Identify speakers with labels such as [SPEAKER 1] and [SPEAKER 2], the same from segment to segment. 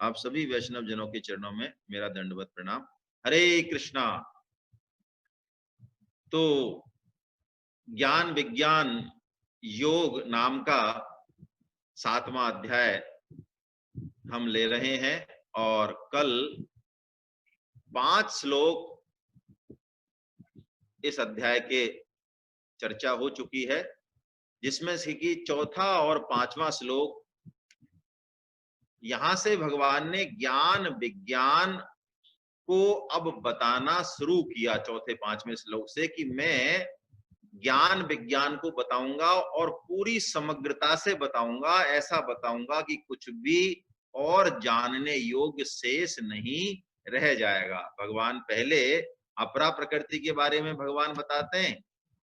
[SPEAKER 1] आप सभी वैष्णव जनों के चरणों में मेरा दंडवत प्रणाम। हरे कृष्णा। तो ज्ञान विज्ञान योग नाम का 7वां अध्याय हम ले रहे हैं और कल 5 श्लोक इस अध्याय के चर्चा हो चुकी है, जिसमें से कि चौथा और 5वां श्लोक, यहां से भगवान ने ज्ञान विज्ञान को अब बताना शुरू किया चौथे 5वें श्लोक से, कि मैं ज्ञान विज्ञान को बताऊंगा और पूरी समग्रता से बताऊंगा। ऐसा बताऊंगा कि कुछ भी और जानने योग्य शेष नहीं रह जाएगा। भगवान पहले अपरा प्रकृति के बारे में भगवान बताते हैं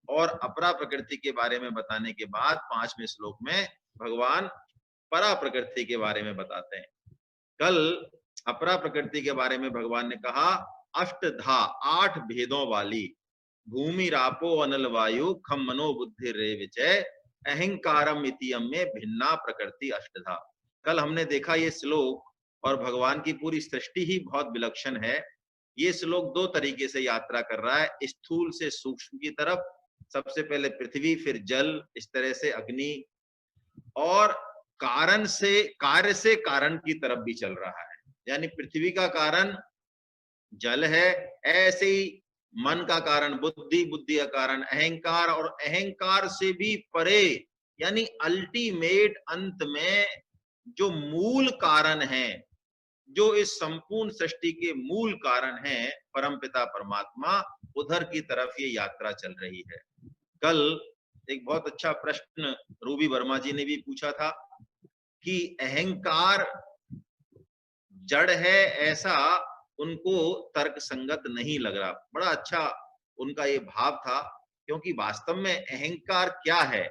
[SPEAKER 1] और अपरा प्रकृति के बारे में बताने के बाद 5वें श्लोक में भगवान परा प्रकृति के बारे में बताते हैं। कल अपरा प्रकृति के बारे में भगवान ने कहा, अष्टधा 8 भेदों वाली, भूमि रापो अनल वायु खम मनो बुद्धि रे विचय अहंकारम इतियम में भिन्ना प्रकृति अष्टधा। कल हमने देखा ये श्लोक, और भगवान की पूरी सृष्टि ही बहुत विलक्षण है। ये श्लोक 2 तरीके से यात्रा कर रहा है, स्थूल से सूक्ष्म की तरफ, सबसे पहले पृथ्वी, फिर जल, इस तरह से अग्नि, और कारण से कार्य से कारण की तरफ भी चल रहा है। यानी पृथ्वी का कारण जल है, ऐसे ही मन का कारण बुद्धि, बुद्धि का कारण अहंकार, और अहंकार से भी परे यानी अल्टीमेट अंत में जो मूल कारण है, जो इस संपूर्ण सृष्टि के मूल कारण है, परमपिता परमात्मा, उधर की तरफ ये यात्रा चल रही है। कल एक बहुत अच्छा प्रश्न रूबी वर्मा जी ने भी पूछा था कि अहंकार जड़ है, ऐसा उनको तर्क संगत नहीं लग रहा। बड़ा अच्छा उनका ये भाव था, क्योंकि वास्तव में अहंकार क्या है?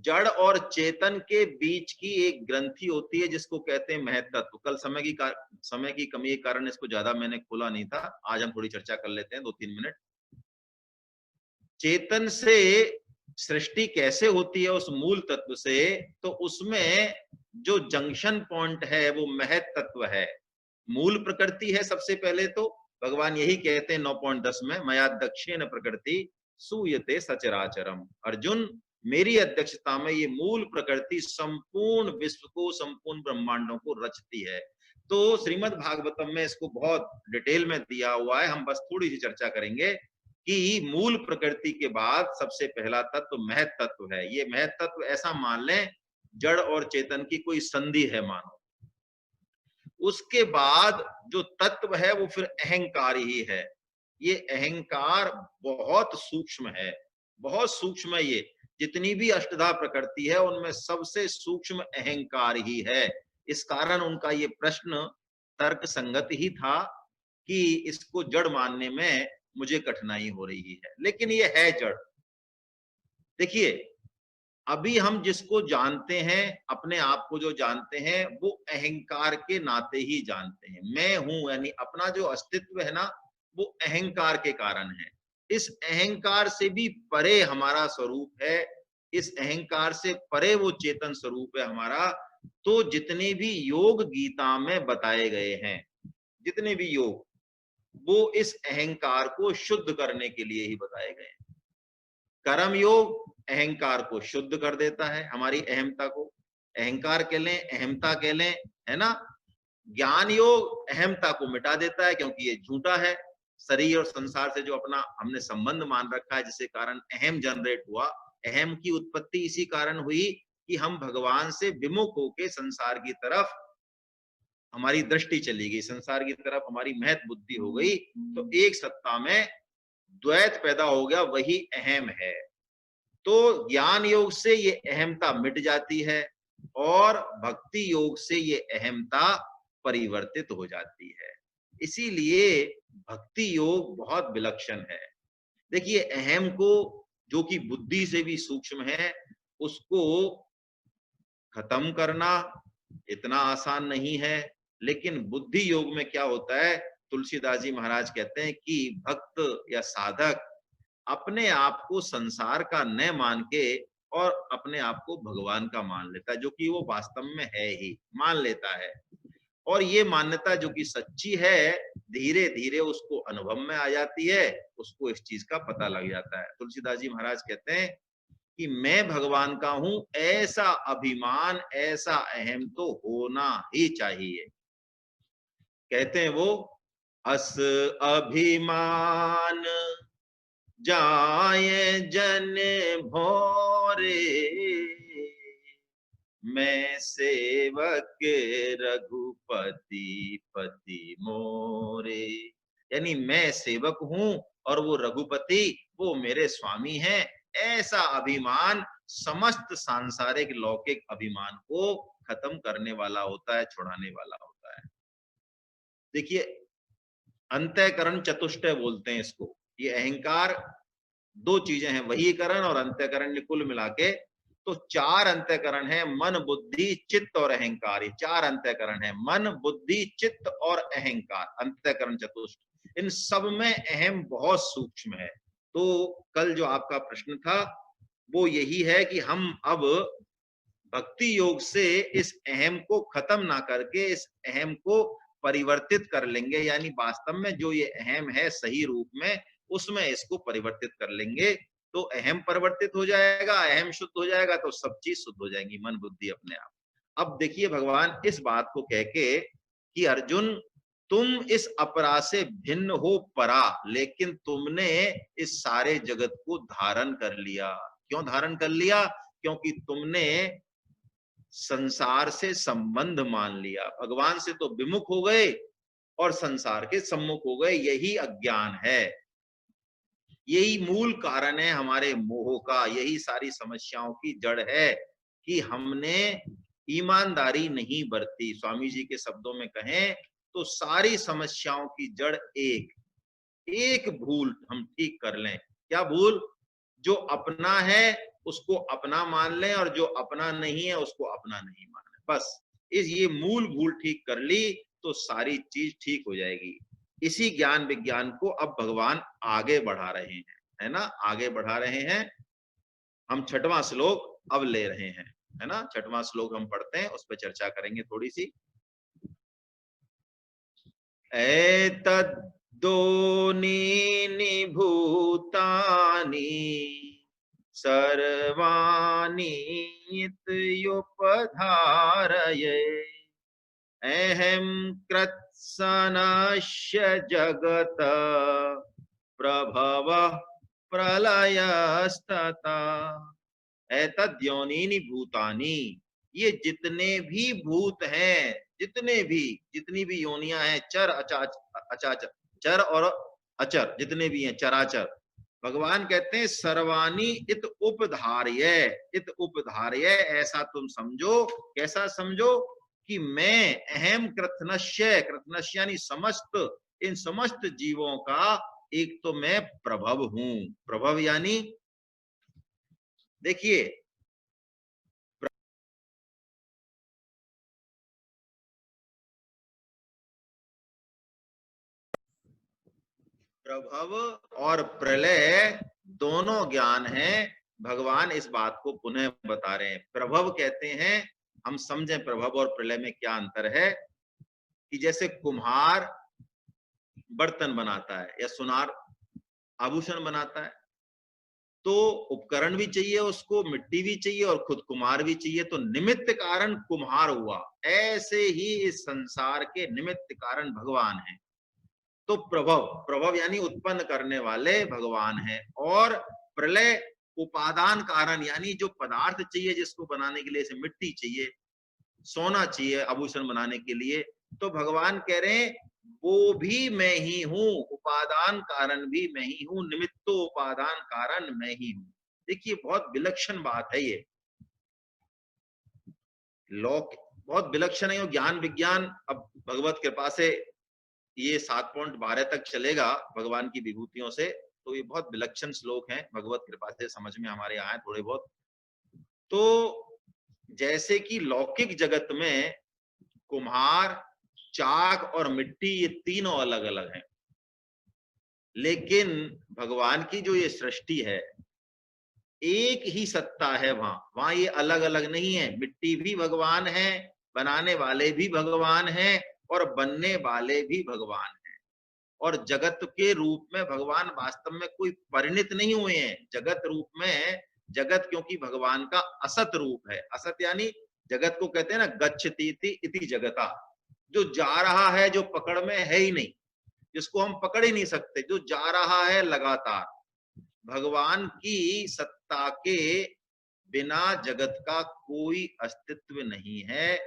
[SPEAKER 1] जड़ और चेतन के बीच की एक ग्रंथि होती है जिसको कहते हैं महत्त्व। कल समय की कमी के कारण इसको ज्यादा मैंने खोला नहीं था, आज हम थोड़ी चर्चा कर लेते हैं 2-3 मिनट। चेतन से सृष्टि कैसे होती है उस मूल तत्व से, तो उसमें जो जंक्शन पॉइंट है वो महत तत्व है, मूल प्रकृति है। सबसे पहले तो भगवान यही कहते हैं 9.10 में, मया दक्षिण प्रकृति सूयते सचराचरम। अर्जुन, मेरी अध्यक्षता में ये मूल प्रकृति संपूर्ण विश्व को, संपूर्ण ब्रह्मांडों को रचती है। तो श्रीमद् भागवतम में इसको बहुत डिटेल में दिया हुआ है, हम बस थोड़ी सी चर्चा करेंगे कि मूल प्रकृति के बाद सबसे पहला तत्व महत तत्व है। ये महत तत्व ऐसा मान लें जड़ और चेतन की कोई संधि है मानो। उसके बाद जो तत्व है वो फिर अहंकार ही है। ये अहंकार बहुत सूक्ष्म है, बहुत सूक्ष्म है। ये जितनी भी अष्टधा प्रकृति है उनमें सबसे सूक्ष्म अहंकार ही है। इस कारण उनका ये प्रश्न तर्क संगत ही था कि इसको जड़ मानने में मुझे कठिनाई हो रही है, लेकिन ये है जड़। देखिए, अभी हम जिसको जानते हैं, अपने आप को जो जानते हैं, वो अहंकार के नाते ही जानते हैं। मैं हूं यानी अपना जो अस्तित्व है ना, वो अहंकार के कारण है। इस अहंकार से भी परे हमारा स्वरूप है, इस अहंकार से परे वो चेतन स्वरूप है हमारा। तो जितने भी योग गीता में बताए गए हैं, जितने भी योग, वो इस अहंकार को शुद्ध करने के लिए ही बताए गए हैं। कर्म योग अहंकार को शुद्ध कर देता है, हमारी अहमता को, अहंकार कह लें, अहमता कह लें, है ना। ज्ञान योग अहमता को मिटा देता है, क्योंकि ये झूठा है। शरीर और संसार से जो अपना हमने संबंध मान रखा है, जिसके कारण अहम जनरेट हुआ, अहम की उत्पत्ति इसी कारण हुई कि हम भगवान से विमुख होके संसार की तरफ हमारी दृष्टि चली गई, संसार की तरफ हमारी महत बुद्धि हो गई। तो एक सत्ता में द्वैत पैदा हो गया, वही अहम है। तो ज्ञान योग से ये अहमता मिट जाती है और भक्ति योग से ये अहमता परिवर्तित हो जाती है। इसीलिए भक्ति योग बहुत विलक्षण है। देखिए, अहम को, जो कि बुद्धि से भी सूक्ष्म है, उसको खत्म करना इतना आसान नहीं है। लेकिन बुद्धि योग में क्या होता है, तुलसीदास जी महाराज कहते हैं कि भक्त या साधक अपने आप को संसार का न मान के और अपने आप को भगवान का मान लेता है, जो कि वो वास्तव में है ही, मान लेता है। और ये मान्यता जो कि सच्ची है, धीरे धीरे उसको अनुभव में आ जाती है, उसको इस चीज का पता लग जाता है। तुलसीदास जी महाराज कहते हैं कि मैं भगवान का हूं, ऐसा अभिमान, ऐसा अहम तो होना ही चाहिए। कहते हैं वो, अस अभिमान जाए जन भोरे, मैं सेवक रघुपति पति मोरे। यानी मैं सेवक हूं और वो रघुपति, वो मेरे स्वामी हैं। ऐसा अभिमान समस्त सांसारिक लौकिक अभिमान को खत्म करने वाला होता है, छुड़ाने वाला होता है। देखिए, अंतःकरण चतुष्टय बोलते हैं इसको। ये अहंकार दो चीजें हैं, वहीकरण और अंतःकरण, कुल मिला के तो चार अंतःकरण है, मन बुद्धि चित्त और अहंकार। ये चार अंतःकरण है, मन बुद्धि चित्त और अहंकार, अंतःकरण चतुष्ट। इन सब में अहम बहुत सूक्ष्म है। तो कल जो आपका प्रश्न था वो यही है कि हम अब भक्ति योग से इस अहम को खत्म ना करके इस अहम को परिवर्तित कर लेंगे, यानी वास्तव में जो ये अहम है सही रूप में, उसमें इसको परिवर्तित कर लेंगे। तो अहम परिवर्तित हो जाएगा, अहम शुद्ध हो जाएगा, तो सब चीज शुद्ध हो जाएंगी, मन बुद्धि अपने आप। अब देखिए भगवान इस बात को कह के कि अर्जुन, तुम इस अपरा से भिन्न हो परा, लेकिन तुमने इस सारे जगत को धारण कर लिया। क्यों धारण कर लिया? क्योंकि तुमने संसार से संबंध मान लिया, भगवान से तो विमुख हो गए और संसार के सम्मुख हो गए। यही अज्ञान है, यही मूल कारण है हमारे मोह का, यही सारी समस्याओं की जड़ है कि हमने ईमानदारी नहीं बरती। स्वामी जी के शब्दों में कहें तो सारी समस्याओं की जड़ एक भूल हम ठीक कर लें। क्या भूल? जो अपना है उसको अपना मान लें और जो अपना नहीं है उसको अपना नहीं माने। बस ये मूल भूल ठीक कर ली तो सारी चीज ठीक हो जाएगी। इसी ज्ञान विज्ञान को अब भगवान आगे बढ़ा रहे हैं, है ना, आगे बढ़ा रहे हैं। हम छठवां श्लोक अब ले रहे हैं, है ना, छठवां श्लोक हम पढ़ते हैं, उस पर चर्चा करेंगे थोड़ी सी। एतद्दोनीनि भूतानि सर्वाणि इत्युपधारये, अहं कृत्स्नस्य जगत प्रभवः प्रलयस्तथा। एतद्योनीनि भूतानि, ये जितने भी भूत हैं, जितनी भी योनियां हैं, चर अचाचर, चर और अचर, जितने भी हैं चराचर, भगवान कहते हैं सर्वाणी इत उपधार्य, इत उपधार्य, ऐसा तुम समझो। कैसा समझो? कि मैं अहम कृत्स्नस्य, कृत्स्नस्य यानी समस्त, इन समस्त जीवों का एक तो मैं प्रभव हूं। प्रभव यानी देखिए, प्रभव और प्रलय दोनों ज्ञान है। भगवान इस बात को पुनः बता रहे हैं। प्रभव कहते हैं, हम समझें प्रभव और प्रलय में क्या अंतर है। कि जैसे कुम्हार बर्तन बनाता है या सुनार आभूषण बनाता है, तो उपकरण भी चाहिए उसको, मिट्टी भी चाहिए और खुद कुम्हार भी चाहिए, तो निमित्त कारण कुम्हार हुआ। ऐसे ही इस संसार के निमित्त कारण भगवान है। तो प्रभव, प्रभव यानी उत्पन्न करने वाले भगवान है, और प्रलय उपादान कारण, यानी जो पदार्थ चाहिए जिसको बनाने के लिए, जैसे मिट्टी चाहिए, सोना चाहिए आभूषण बनाने के लिए, तो भगवान कह रहे हैं वो भी मैं ही हूं, उपादान कारण भी मैं ही हूं, निमित्तो उपादान कारण मैं ही हूं। देखिए बहुत विलक्षण बात है ये, लौक बहुत विलक्षण है। ज्ञान विज्ञान अब भगवत कृपा से ये 7.12 तक चलेगा भगवान की विभूतियों से। तो ये बहुत विलक्षण श्लोक हैं, भगवत कृपा से समझ में हमारे आए थोड़े बहुत। तो जैसे कि लौकिक जगत में कुम्हार, चाक और मिट्टी, ये तीनों अलग अलग हैं, लेकिन भगवान की जो ये सृष्टि है, एक ही सत्ता है वहां ये अलग अलग नहीं है। मिट्टी भी भगवान है, बनाने वाले भी भगवान हैं, और बनने वाले भी भगवान हैं। और जगत के रूप में भगवान वास्तव में कोई परिणित नहीं हुए हैं। जगत रूप में, जगत क्योंकि भगवान का असत रूप है। असत यानी जगत को कहते हैं ना गच्छति इति जगता, जो जा रहा है, जो पकड़ में है ही नहीं, जिसको हम पकड़ ही नहीं सकते, जो जा रहा है लगातार। भगवान की सत्ता के बिना जगत का कोई अस्तित्व नहीं है।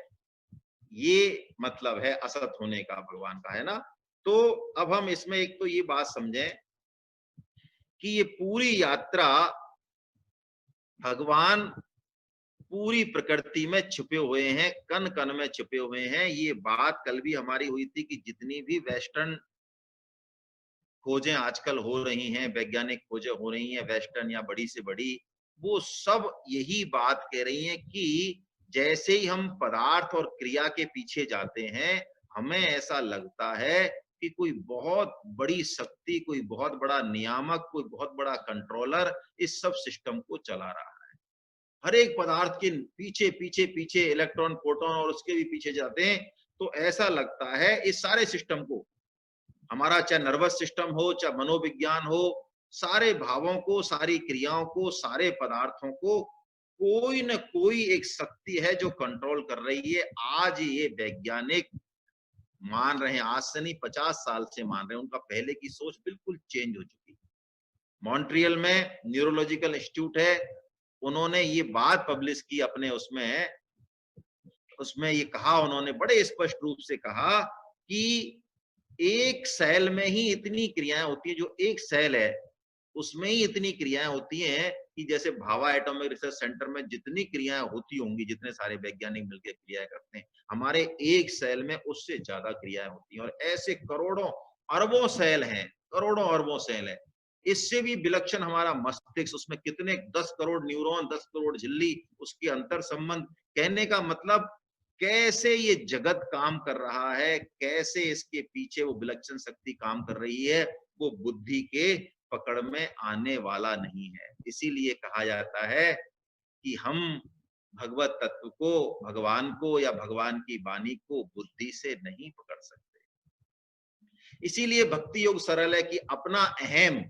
[SPEAKER 1] ये मतलब है असत होने का भगवान का, है ना। तो अब हम इसमें एक तो ये बात समझें कि ये पूरी यात्रा भगवान पूरी प्रकृति में छुपे हुए हैं, कण कण में छुपे हुए हैं। ये बात कल भी हमारी हुई थी कि जितनी भी वेस्टर्न खोजें आजकल हो रही हैं, वैज्ञानिक खोजें हो रही हैं, वेस्टर्न या बड़ी से बड़ी, वो सब यही बात कह रही हैं कि जैसे ही हम पदार्थ और क्रिया के पीछे जाते हैं, हमें ऐसा लगता है कि कोई बहुत बड़ी शक्ति, कोई बहुत बड़ा नियामक, कोई बहुत बड़ा कंट्रोलर इस सब सिस्टम को चला रहा है। हर एक पदार्थ के पीछे पीछे पीछे इलेक्ट्रॉन, प्रोटॉन और उसके भी पीछे जाते हैं, तो ऐसा लगता है इस सारे सिस्टम को, हमारा चाहे नर्वस सिस्टम हो, चाहे मनोविज्ञान हो, सारे भावों को, सारी क्रियाओं को, सारे पदार्थों को कोई न कोई एक शक्ति है जो कंट्रोल कर रही है। आज ये वैज्ञानिक मान रहे हैं, आज से नहीं 50 साल से मान रहे हैं, उनका पहले की सोच बिल्कुल चेंज हो चुकी है। मॉन्ट्रियल में न्यूरोलॉजिकल इंस्टीट्यूट है, उन्होंने ये बात पब्लिश की अपने उसमें, उसमें ये कहा, उन्होंने बड़े स्पष्ट रूप से कहा कि एक सेल में ही इतनी क्रियाएं होती है, जो एक सेल है उसमें ही इतनी क्रियाएं होती हैं कि जैसे भाभा एटॉमिक रिसर्च सेंटर में जितनी क्रियाएं होती होंगी, जितने सारे वैज्ञानिक मिलकर क्रियाएं करते हैं, हमारे एक सेल में उससे ज्यादा क्रियाएं होती हैं। और ऐसे करोड़ों अरबों सेल हैं, करोड़ों अरबों सेल है। इससे भी विलक्षण हमारा मस्तिष्क, उसमें कितने 10 करोड़ न्यूरॉन, 10 करोड़ झिल्ली, उसके अंतर संबंध। कहने का मतलब कैसे ये जगत काम कर रहा है, कैसे इसके पीछे वो विलक्षण शक्ति काम कर रही है, वो बुद्धि के पकड़ में आने वाला नहीं है। इसीलिए कहा जाता है कि हम भगवत तत्व को, भगवान को या भगवान की वाणी को बुद्धि से नहीं पकड़ सकते। इसीलिए भक्ति योग सरल है कि अपना अहम,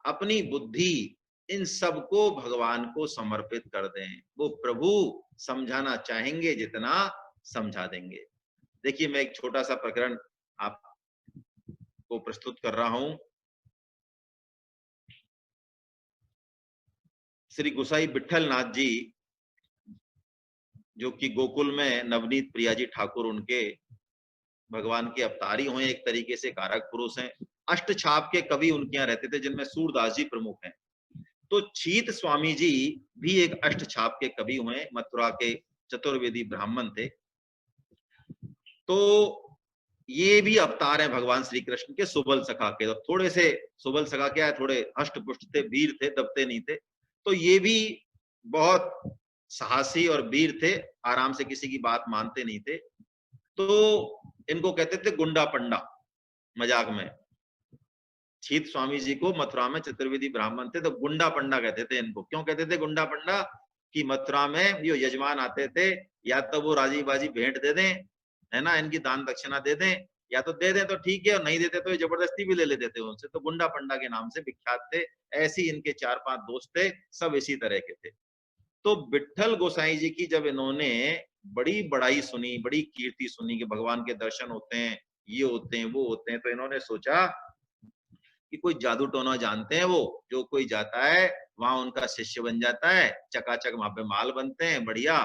[SPEAKER 1] अपनी बुद्धि, इन सबको भगवान को समर्पित कर दें। वो प्रभु समझाना चाहेंगे जितना समझा देंगे। देखिए, मैं एक छोटा सा प्रकरण आपको प्रस्तुत कर रहा हूं। श्री गोसाई विठल नाथ जी, जो कि गोकुल में नवनीत प्रियाजी ठाकुर उनके भगवान के अवतारी हुए, एक तरीके से कारक पुरुष हैं। अष्ट छाप के कवि उनके यहाँ रहते थे, जिनमें सूरदास जी प्रमुख हैं। तो चीत स्वामी जी भी एक अष्ट छाप के कवि हुए, मथुरा के चतुर्वेदी ब्राह्मण थे। तो ये भी अवतार है भगवान श्री कृष्ण के, सुबल सखा के। तो थोड़े से सुबल सखा क्या है, थोड़े हष्ट पुष्ट थे, वीर थे, दबते नहीं थे। तो ये भी बहुत साहसी और वीर थे, आराम से किसी की बात मानते नहीं थे। तो इनको कहते थे गुंडा पंडा, मजाक में। चीत स्वामी जी को मथुरा में चतुर्वेदी ब्राह्मण थे, तो गुंडा पंडा कहते थे इनको। क्यों कहते थे गुंडा पंडा? कि मथुरा में जो यजमान आते थे, या तो वो राजी बाजी भेंट दे दें, है ना, इनकी दान दक्षिणा दे दें, या तो दे दें तो ठीक है, और नहीं देते तो ये जबरदस्ती भी ले लेते थे उनसे। तो गुंडा पंडा के नाम से विख्यात थे। ऐसे इनके 4-5 दोस्त थे, सब इसी तरह के थे। तो विठल गोसाई जी की जब इन्होंने बड़ी बड़ाई सुनी, बड़ी कीर्ति सुनी कि भगवान के दर्शन होते हैं, ये होते हैं, वो होते हैं, तो इन्होंने सोचा कि कोई जादू टोना जानते हैं, वो जो कोई जाता है वहां उनका शिष्य बन जाता है, चकाचक वहां पे माल बनते हैं बढ़िया।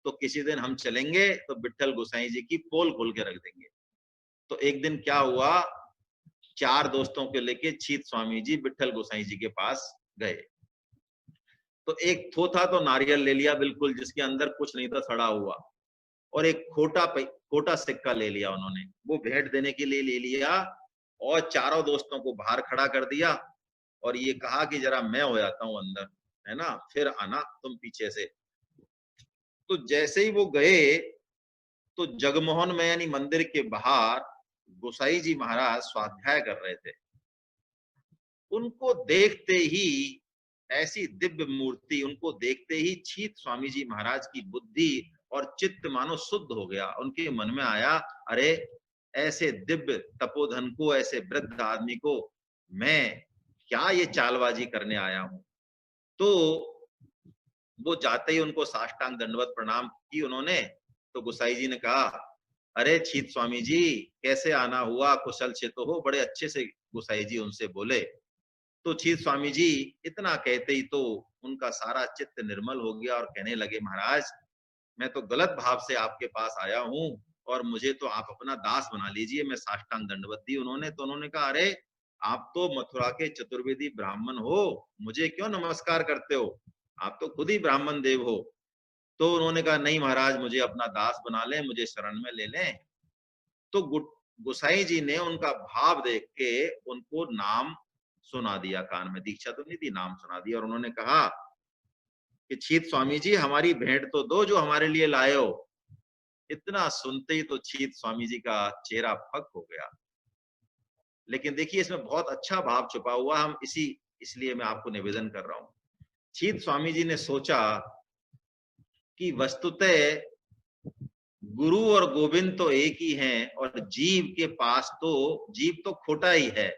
[SPEAKER 1] तो किसी दिन हम चलेंगे तो विठल गोसाई जी की पोल खोल के रख देंगे। तो एक दिन क्या हुआ, 4 दोस्तों को लेके चीत स्वामी जी विठल गोसाई जी के पास गए। तो एक थोथा तो नारियल ले लिया बिल्कुल, जिसके अंदर कुछ नहीं था, सड़ा हुआ। और एक खोटा सिक्का ले लिया उन्होंने, वो भेंट देने के लिए ले लिया। और चारों दोस्तों को बाहर खड़ा कर दिया और ये कहा कि जरा मैं हो जाता हूं अंदर, है ना, फिर आना तुम पीछे से। तो जैसे ही वो गए, तो जगमोहन में यानी मंदिर के बाहर गोसाई जी महाराज स्वाध्याय कर रहे थे। उनको देखते ही, ऐसी दिव्य मूर्ति, उनको देखते ही चीत स्वामी जी महाराज की बुद्धि और चित्त मानो शुद्ध हो गया। उनके मन में आया, अरे ऐसे दिव्य तपोधन को, ऐसे वृद्ध आदमी को मैं क्या ये चालबाजी करने आया हूं। तो वो जाते ही उनको साष्टांग दंडवत प्रणाम की उन्होंने। तो गोसाई जी ने कहा, अरे छीत स्वामी जी, कैसे आना हुआ, कुशल से तो हो। बड़े अच्छे से गोसाई जी उनसे बोले। तो छीत स्वामी जी इतना कहते ही तो उनका सारा चित्त निर्मल हो गया और कहने लगे, महाराज मैं तो गलत भाव से आपके पास आया हूँ और मुझे तो आप अपना दास बना लीजिए। मैं साष्टांग दंडवत दी उन्होंने। तो उन्होंने कहा, अरे आप तो मथुरा के चतुर्वेदी ब्राह्मण हो, मुझे क्यों नमस्कार करते हो, आप तो खुद ही ब्राह्मण देव हो। तो उन्होंने कहा, नहीं महाराज, मुझे अपना दास बना लें, मुझे शरण में ले लें। तो गोसाई जी ने उनका भाव देख के उनको नाम सुना दिया कान में, दीक्षा तो नहीं दी, नाम सुना दिया। और उन्होंने कहा कि छीत स्वामी जी हमारी भेंट तो दो जो हमारे लिए लाए हो। इतना सुनते ही तो छीत स्वामी जी का चेहरा फक हो गया। लेकिन देखिए इसमें बहुत अच्छा भाव छुपा हुआ, हम इसलिए मैं आपको निवेदन कर रहा हूं। छीत स्वामी जी ने सोचा कि वस्तुतः गुरु और गोविंद तो एक ही हैं और जीव तो खोटा ही है।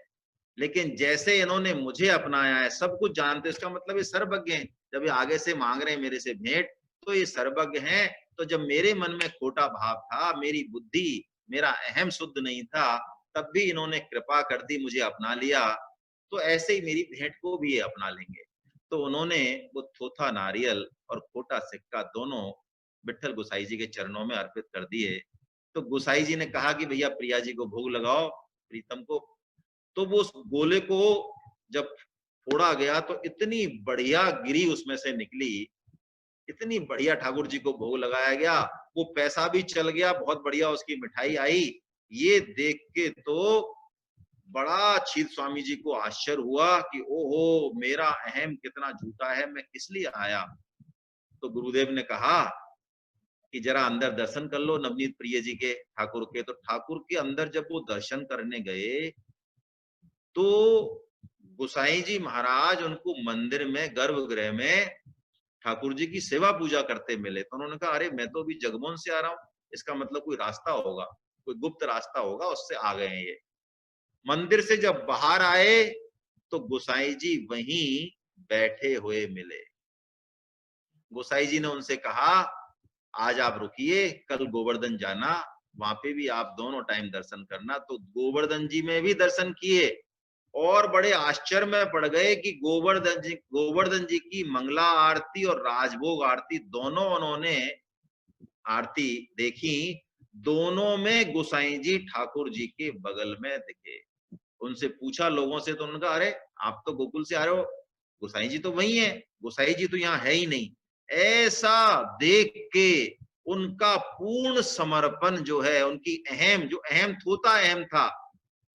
[SPEAKER 1] लेकिन जैसे इन्होंने मुझे अपनाया है, सब कुछ जानते, इसका मतलब ये सर्वज्ञ हैं। जब ये आगे से मांग रहे हैं मेरे से भेंट, तो ये सर्वज्ञ हैं। तो जब मेरे मन में खोटा भाव था, मेरी बुद्धि, मेरा अहम शुद्ध नहीं था, तब भी इन्होंने कृपा कर दी, मुझे अपना लिया। तो ऐसे ही मेरी भेंट को भी ये अपना लेंगे। तो उन्होंने वो थोथा नारियल और खोटा सिक्का दोनों विठ्ठल गोसाई जी के चरणों में अर्पित कर दिए। तो गोसाई जी ने कहा कि भैया प्रिया जी को भोग लगाओ, प्रीतम को। तो वो उस गोले को जब फोड़ा गया तो इतनी बढ़िया गिरी उसमें से निकली, इतनी बढ़िया ठाकुर जी को भोग लगाया गया। वो पैसा भी चल गया, बहुत बढ़िया उसकी मिठाई आई। ये देख के तो बड़ा छीत स्वामी जी को आश्चर्य हुआ कि ओहो, मेरा अहम कितना झूठा है, मैं किस लिए आया। तो गुरुदेव ने कहा कि जरा अंदर दर्शन कर लो नवनीत प्रिय जी के, ठाकुर के। तो ठाकुर के अंदर जब वो दर्शन करने गए तो गोसाई जी महाराज उनको मंदिर में, गर्भगृह में ठाकुर जी की सेवा पूजा करते मिले। तो उन्होंने कहा, अरे मैं तो अभी जगमोहन से आ रहा हूँ, इसका मतलब कोई रास्ता होगा, कोई गुप्त रास्ता होगा, उससे आ गए हैं ये। मंदिर से जब बाहर आए तो गोसाई जी वहीं बैठे हुए मिले। गोसाई जी ने उनसे कहा, आज आप रुकिए, कल गोवर्धन जाना, वहां पे भी आप दोनों टाइम दर्शन करना। तो गोवर्धन जी में भी दर्शन किए और बड़े आश्चर्य में पड़ गए कि गोवर्धन जी की मंगला आरती और राजभोग आरती दोनों उन्होंने आरती देखी। दोनों में गोसाई जी ठाकुर जी के बगल में दिखे। उनसे पूछा लोगों से, तो उन्होंने कहा, अरे आप तो गोकुल से आ रहे हो, गोसाई जी तो वही है, गोसाई जी तो यहाँ है ही नहीं। ऐसा देख के उनका पूर्ण समर्पण जो है, उनकी जो अहम थोता अहम था,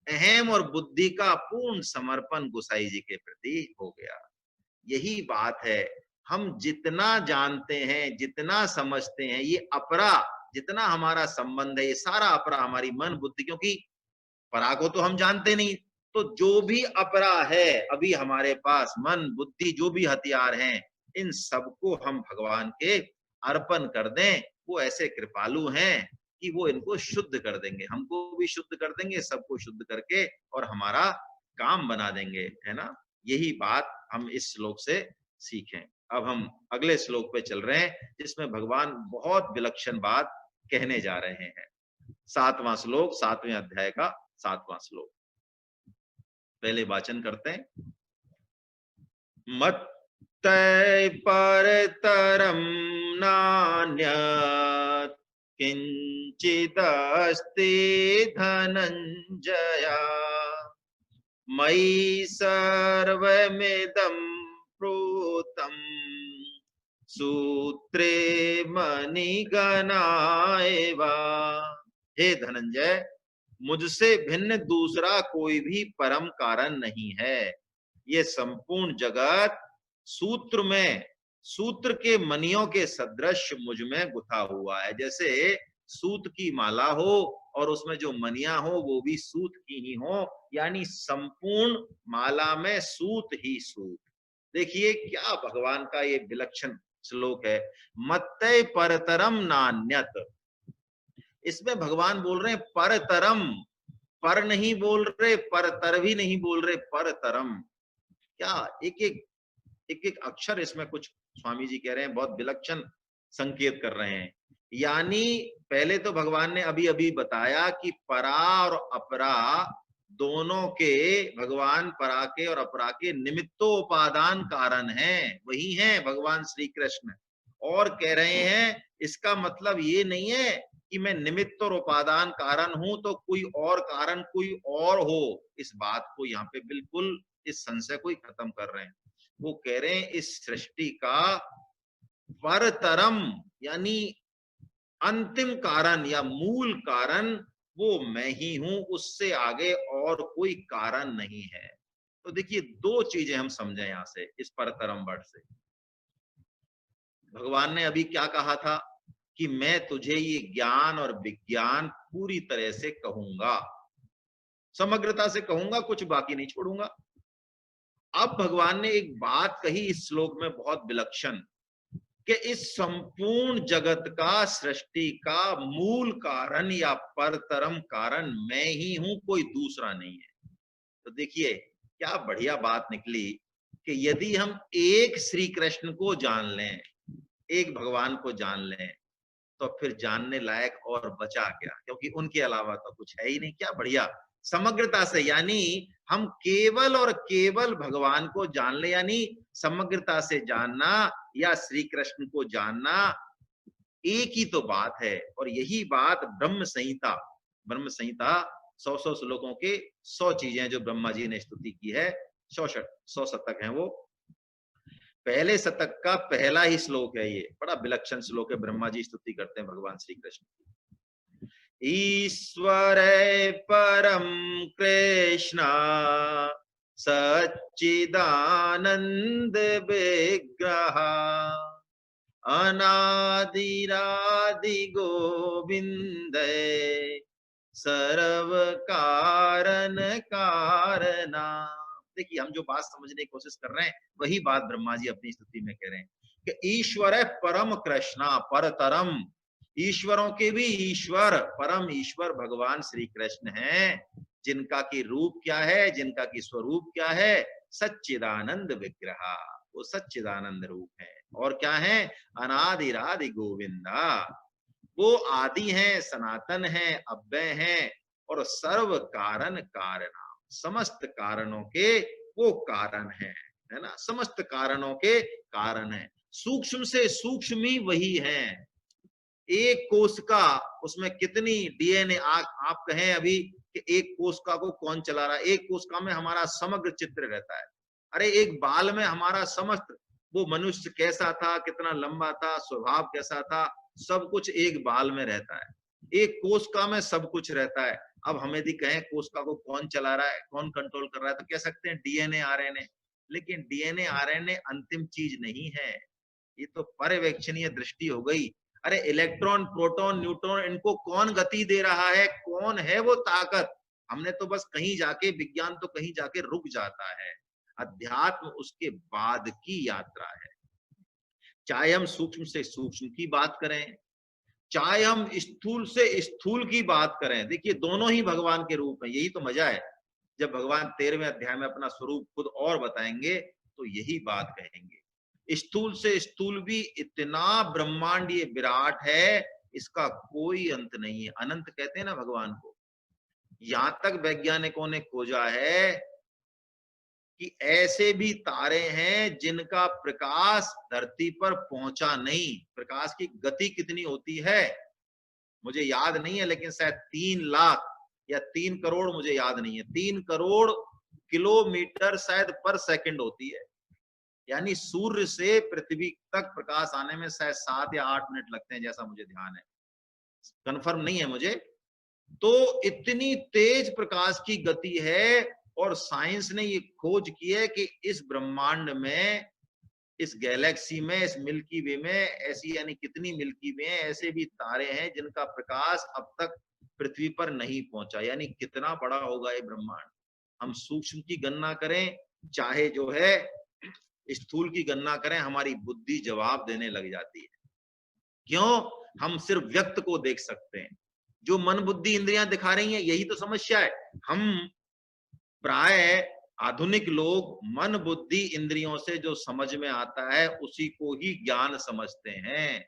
[SPEAKER 1] अहम और बुद्धि का पूर्ण समर्पण गोसाई जी के प्रति हो गया। यही बात है, हम जितना जानते हैं, जितना समझते हैं, ये अपरा जितना हमारा संबंध है, ये सारा अपरा हमारी मन बुद्धि, क्योंकि परा को तो हम जानते नहीं। तो जो भी अपरा है अभी हमारे पास, मन बुद्धि जो भी हथियार हैं, इन सबको हम भगवान के अर्पण कर दें। वो ऐसे कृपालु हैं कि वो इनको शुद्ध कर देंगे, हमको भी शुद्ध कर देंगे, सबको शुद्ध करके और हमारा काम बना देंगे, है ना। यही बात हम इस श्लोक से सीखें। अब हम अगले श्लोक पे चल रहे हैं, जिसमें भगवान बहुत विलक्षण बात कहने जा रहे हैं। 7वां श्लोक, 7वें अध्याय का 7वां श्लोक। पहले वाचन करते हैं। मत्तै परतरं नान्यत् किंचिदस्ति धनंजय, मयि सर्वमिदं प्रोतं सूत्रे मणिगणा एव। हे धनंजय, मुझसे भिन्न दूसरा कोई भी परम कारण नहीं है। ये संपूर्ण जगत सूत्र में, सूत्र के मणियों के सदृश मुझ में गुथा हुआ है। जैसे सूत की माला हो और उसमें जो मणियां हो वो भी सूत की ही हो, यानी संपूर्ण माला में सूत ही सूत। देखिए क्या भगवान का ये विलक्षण श्लोक है, मत्तय परतरम नान्यत। इसमें भगवान बोल रहे हैं परतरम, पर नहीं बोल रहे, परतर भी नहीं बोल रहे, परतरम। क्या एक एक अक्षर इसमें कुछ स्वामी जी कह रहे हैं, बहुत विलक्षण संकेत कर रहे हैं। यानी पहले तो भगवान ने अभी अभी बताया कि परा और अपरा दोनों के, भगवान परा के और अपरा के निमित्तोपादान कारण हैं, वही हैं भगवान श्री कृष्ण। और कह रहे हैं इसका मतलब ये नहीं है कि मैं निमित्त और उपादान कारण हूं तो कोई और कारण कोई और हो, इस बात को यहाँ पे बिल्कुल इस संशय को ही खत्म कर रहे हैं। वो कह रहे हैं इस सृष्टि का परतरम यानी अंतिम कारण या मूल कारण वो मैं ही हूं, उससे आगे और कोई कारण नहीं है। तो देखिए दो चीजें हम समझे यहां से इस परतरम वर्ड से। भगवान ने अभी क्या कहा था कि मैं तुझे ये ज्ञान और विज्ञान पूरी तरह से कहूंगा, समग्रता से कहूंगा, कुछ बाकी नहीं छोड़ूंगा। अब भगवान ने एक बात कही इस श्लोक में बहुत विलक्षण, कि इस संपूर्ण जगत का, सृष्टि का मूल कारण या परतरम कारण मैं ही हूं, कोई दूसरा नहीं है। तो देखिए क्या बढ़िया बात निकली कि यदि हम एक श्री कृष्ण को जान लें, एक भगवान को जान लें, तो फिर जानने लायक और बचा क्या, क्योंकि उनके अलावा तो कुछ है ही नहीं। क्या बढ़िया समग्रता से, यानी हम केवल और केवल भगवान को जान ले, यानी समग्रता से जानना या श्री कृष्ण को जानना एक ही तो बात है। और यही बात ब्रह्म संहिता 100 श्लोकों के 100 चीजें जो ब्रह्मा जी ने स्तुति की है, 100 शतक हैं वो। पहले शतक का पहला ही श्लोक है ये, बड़ा विलक्षण श्लोक है। ब्रह्मा जी स्तुति करते हैं भगवान श्री कृष्ण की। ईश्वर परम कृष्ण सच्चिदानंद विग्रह अनादिरादि गोविंद सर्व कारण कारणा। देखिए हम जो बात समझने की कोशिश कर रहे हैं वही बात ब्रह्मा जी अपनी स्तुति में कह रहे हैं कि ईश्वर है परम कृष्णा परतरम, ईश्वरों के भी ईश्वर, परम ईश्वर भगवान श्री कृष्ण हैं, जिनका की रूप क्या है, जिनका की स्वरूप क्या है, सच्चिदानंद विग्रह, वो सच्चिदानंद रूप है। और क्या है, अनादिरादि गोविंदा, वो आदि हैं, सनातन हैं, अव्यय हैं, और सर्व कारण कारणा, समस्त कारणों के वो कारण है ना, समस्त कारणों के कारण है। सूक्ष्म से सूक्ष्म ही वही है। एक कोशिका, उसमें कितनी डीएनए, आप कहें अभी कि एक कोशिका को कौन चला रहा है, एक कोशिका में हमारा समग्र चित्र रहता है। अरे एक बाल में हमारा समस्त, वो मनुष्य कैसा था, कितना लंबा था, स्वभाव कैसा था, सब कुछ एक बाल में रहता है। एक कोशिका में सब कुछ रहता है। अब हम यदि कहें कोशिका को कौन चला रहा है, कौन कंट्रोल कर रहा है, तो कह सकते हैं डीएनए आरएनए। लेकिन डीएनए आरएनए अंतिम चीज नहीं है, ये तो पर्यवेक्षणीय दृष्टि हो गई। अरे इलेक्ट्रॉन, प्रोटॉन, न्यूट्रॉन, इनको कौन गति दे रहा है, कौन है वो ताकत, हमने तो बस कहीं जाके, विज्ञान तो कहीं जाके रुक जाता है। अध्यात्म उसके बाद की यात्रा है। चाहे हम सूक्ष्म से सूक्ष्म की बात करें, चाहे हम स्थूल से स्थूल की बात करें, देखिए दोनों ही भगवान के रूप हैं। यही तो मजा है, जब भगवान 13वें अध्याय में अपना स्वरूप खुद और बताएंगे तो यही बात कहेंगे। स्थूल से स्थूल भी इतना ब्रह्मांडीय विराट है, इसका कोई अंत नहीं है। अनंत कहते हैं ना भगवान को। यहां तक वैज्ञानिकों ने खोजा है कि ऐसे भी तारे हैं जिनका प्रकाश धरती पर पहुंचा नहीं। प्रकाश की गति कितनी होती है मुझे याद नहीं है, लेकिन शायद 3 लाख या 3 करोड़, मुझे याद नहीं है, 3 करोड़ किलोमीटर शायद पर सेकंड होती है। यानी सूर्य से पृथ्वी तक प्रकाश आने में शायद 7 या 8 मिनट लगते हैं, जैसा मुझे ध्यान है, कंफर्म नहीं है मुझे। तो इतनी तेज प्रकाश की गति है, और साइंस ने ये खोज की है कि इस ब्रह्मांड में, इस गैलेक्सी में, इस मिल्की वे में, ऐसी यानी कितनी मिल्की वे हैं, ऐसे भी तारे हैं जिनका प्रकाश अब तक पृथ्वी पर नहीं पहुंचा। यानी कितना बड़ा होगा ये ब्रह्मांड। हम सूक्ष्म की गणना करें, चाहे जो है स्थूल की गणना करें, हमारी बुद्धि जवाब देने लग जाती है। क्यों? हम सिर्फ व्यक्त को देख सकते हैं, जो मन बुद्धि इंद्रियां दिखा रही हैं, यही तो समस्या है। हम प्राय आधुनिक लोग मन बुद्धि इंद्रियों से जो समझ में आता है उसी को ही ज्ञान समझते हैं,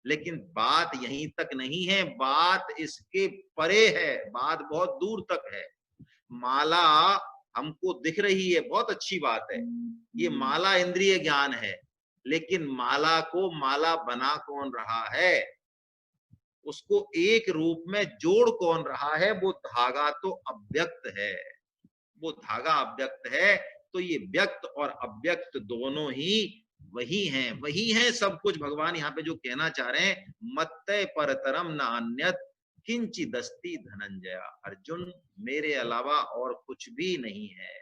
[SPEAKER 1] लेकिन बात यहीं तक नहीं है, बात इसके परे है, बात बहुत दूर तक है। माला हमको दिख रही है, बहुत अच्छी बात है, ये माला इंद्रिय ज्ञान है, लेकिन माला को माला बना कौन रहा है, उसको एक रूप में जोड़ कौन रहा है? वो धागा तो अव्यक्त है, वो धागा अव्यक्त है। तो ये व्यक्त और अव्यक्त दोनों ही वही हैं सब कुछ। भगवान यहाँ पे जो कहना चाह रहे हैं, मत्तय परतरम न अन्यत किंचिदस्ति धनंजया, अर्जुन मेरे अलावा और कुछ भी नहीं है।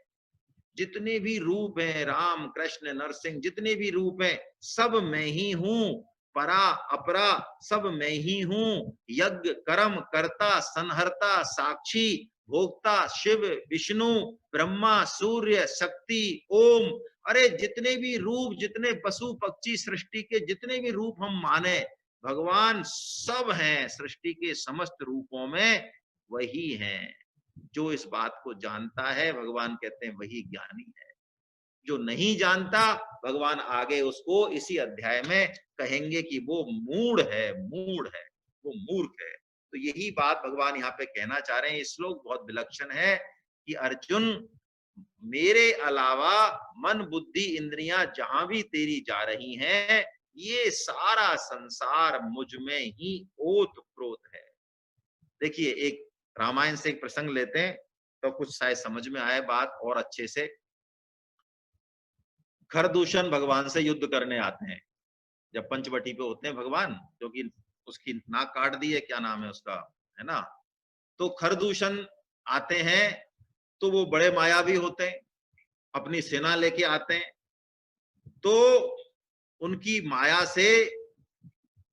[SPEAKER 1] जितने भी रूप हैं, राम कृष्ण नरसिंह, जितने भी रूप हैं, सब मैं ही हूं, परा अपरा सब मैं ही हूं, यज्ञ कर्म कर्ता संहर्ता साक्षी भोक्ता शिव विष्णु ब्रह्मा सूर्य शक्ति ओम। अरे जितने भी रूप, जितने पशु पक्षी सृष्टि के जितने भी रूप हम माने, भगवान सब हैं, सृष्टि के समस्त रूपों में वही हैं। जो इस बात को जानता है, भगवान कहते हैं वही ज्ञानी है। जो नहीं जानता, भगवान आगे उसको इसी अध्याय में कहेंगे कि वो मूढ़ है, मूढ़ है, वो मूर्ख है। तो यही बात भगवान यहाँ पे कहना चाह रहे हैं। श्लोक बहुत विलक्षण है कि अर्जुन मेरे अलावा मन बुद्धि इंद्रियां जहां भी तेरी जा रही हैं, ये सारा संसार मुझ में ही ओत प्रोत है। देखिए, एक रामायण से एक प्रसंग लेते हैं तो कुछ शायद समझ में आए बात और अच्छे से। खरदूषण भगवान से युद्ध करने आते हैं, जब पंचवटी पे होते हैं भगवान, जो कि उसकी नाक काट दी है, क्या नाम है उसका, है ना। तो खरदूषण आते हैं, तो वो बड़े मायावी होते हैं, अपनी सेना लेके आते हैं। तो उनकी माया से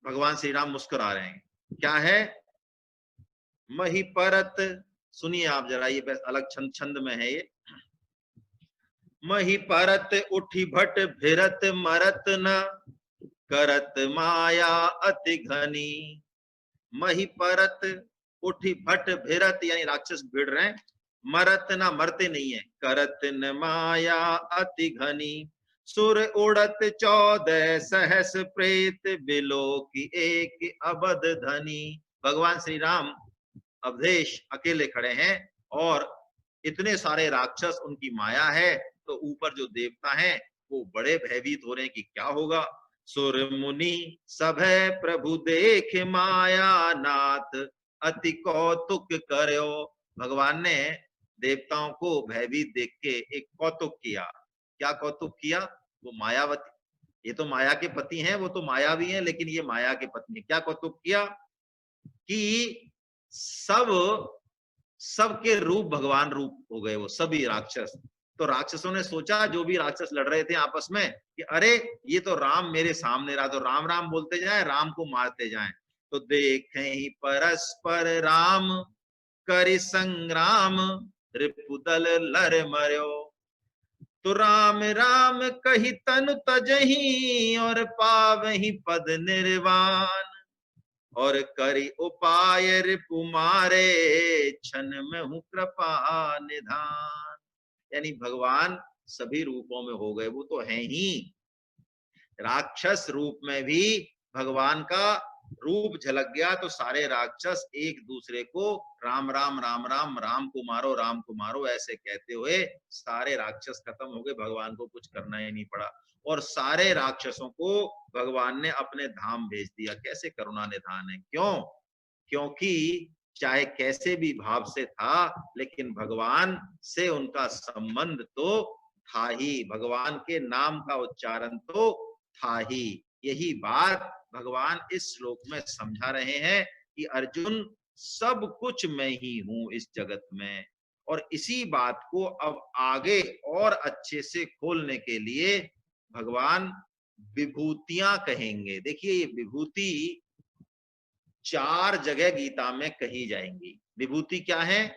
[SPEAKER 1] भगवान श्री राम मुस्कुरा रहे हैं। क्या है? मही परत, सुनिए आप जरा, ये अलग छंद में है ये। मही परत उठी भट भिरत मरत न, करत माया अति घनी। मही परत उठी भट भिरत, यानी राक्षस भिड़ रहे हैं, मरत ना, मरते नहीं है, करत न माया अति घनी। सुर उड़त 14 सहस प्रेत, बिलो की एक अबध धनी। भगवान श्री राम अवधेश अकेले खड़े हैं और इतने सारे राक्षस, उनकी माया है। तो ऊपर जो देवता हैं वो बड़े भयभीत हो रहे हैं कि क्या होगा। सुर मुनि सभै प्रभु देख माया नाथ, अति कौतुक करो। भगवान ने देवताओं को भयभीत देख के एक कौतुक किया। क्या कौतुक किया? वो मायावती, ये तो माया के पति हैं, वो तो मायावी हैं, लेकिन ये माया के पत्नी। क्या कौतुक किया कि सबके रूप भगवान रूप हो गए, वो सभी राक्षस। तो राक्षसों ने सोचा, जो भी राक्षस लड़ रहे थे आपस में, कि अरे ये तो राम मेरे सामने रहा, तो राम राम बोलते जाएं, राम को मारते जाएं। तो देखें ही परस्पर राम करि संग्राम, रिपुदल लर मर्यो। तो राम राम कही तनु तजही, और पावही पद निर्वाण। और करी उपाय रिपुमारे, क्षण में हूं कृपा निधान। यानी भगवान सभी रूपों में हो गए, वो तो है ही। राक्षस रूप में भी भगवान का रूप झलक गया, तो सारे राक्षस एक दूसरे को राम राम राम राम, राम को मारो ऐसे कहते हुए सारे राक्षस खत्म हो गए। भगवान को कुछ करना ही नहीं पड़ा, और सारे राक्षसों को भगवान ने अपने धाम भेज दिया। कैसे करुणा निधान है। क्यों? क्योंकि चाहे कैसे भी भाव से था, लेकिन भगवान से उनका संबंध तो था ही, भगवान के नाम का उच्चारण तो था ही। यही बात भगवान इस श्लोक में समझा रहे हैं कि अर्जुन, सब कुछ मैं ही हूं इस जगत में। और इसी बात को अब आगे और अच्छे से खोलने के लिए भगवान विभूतियां कहेंगे। देखिए, ये विभूति 4 जगह गीता में कही जाएंगी। विभूति क्या है?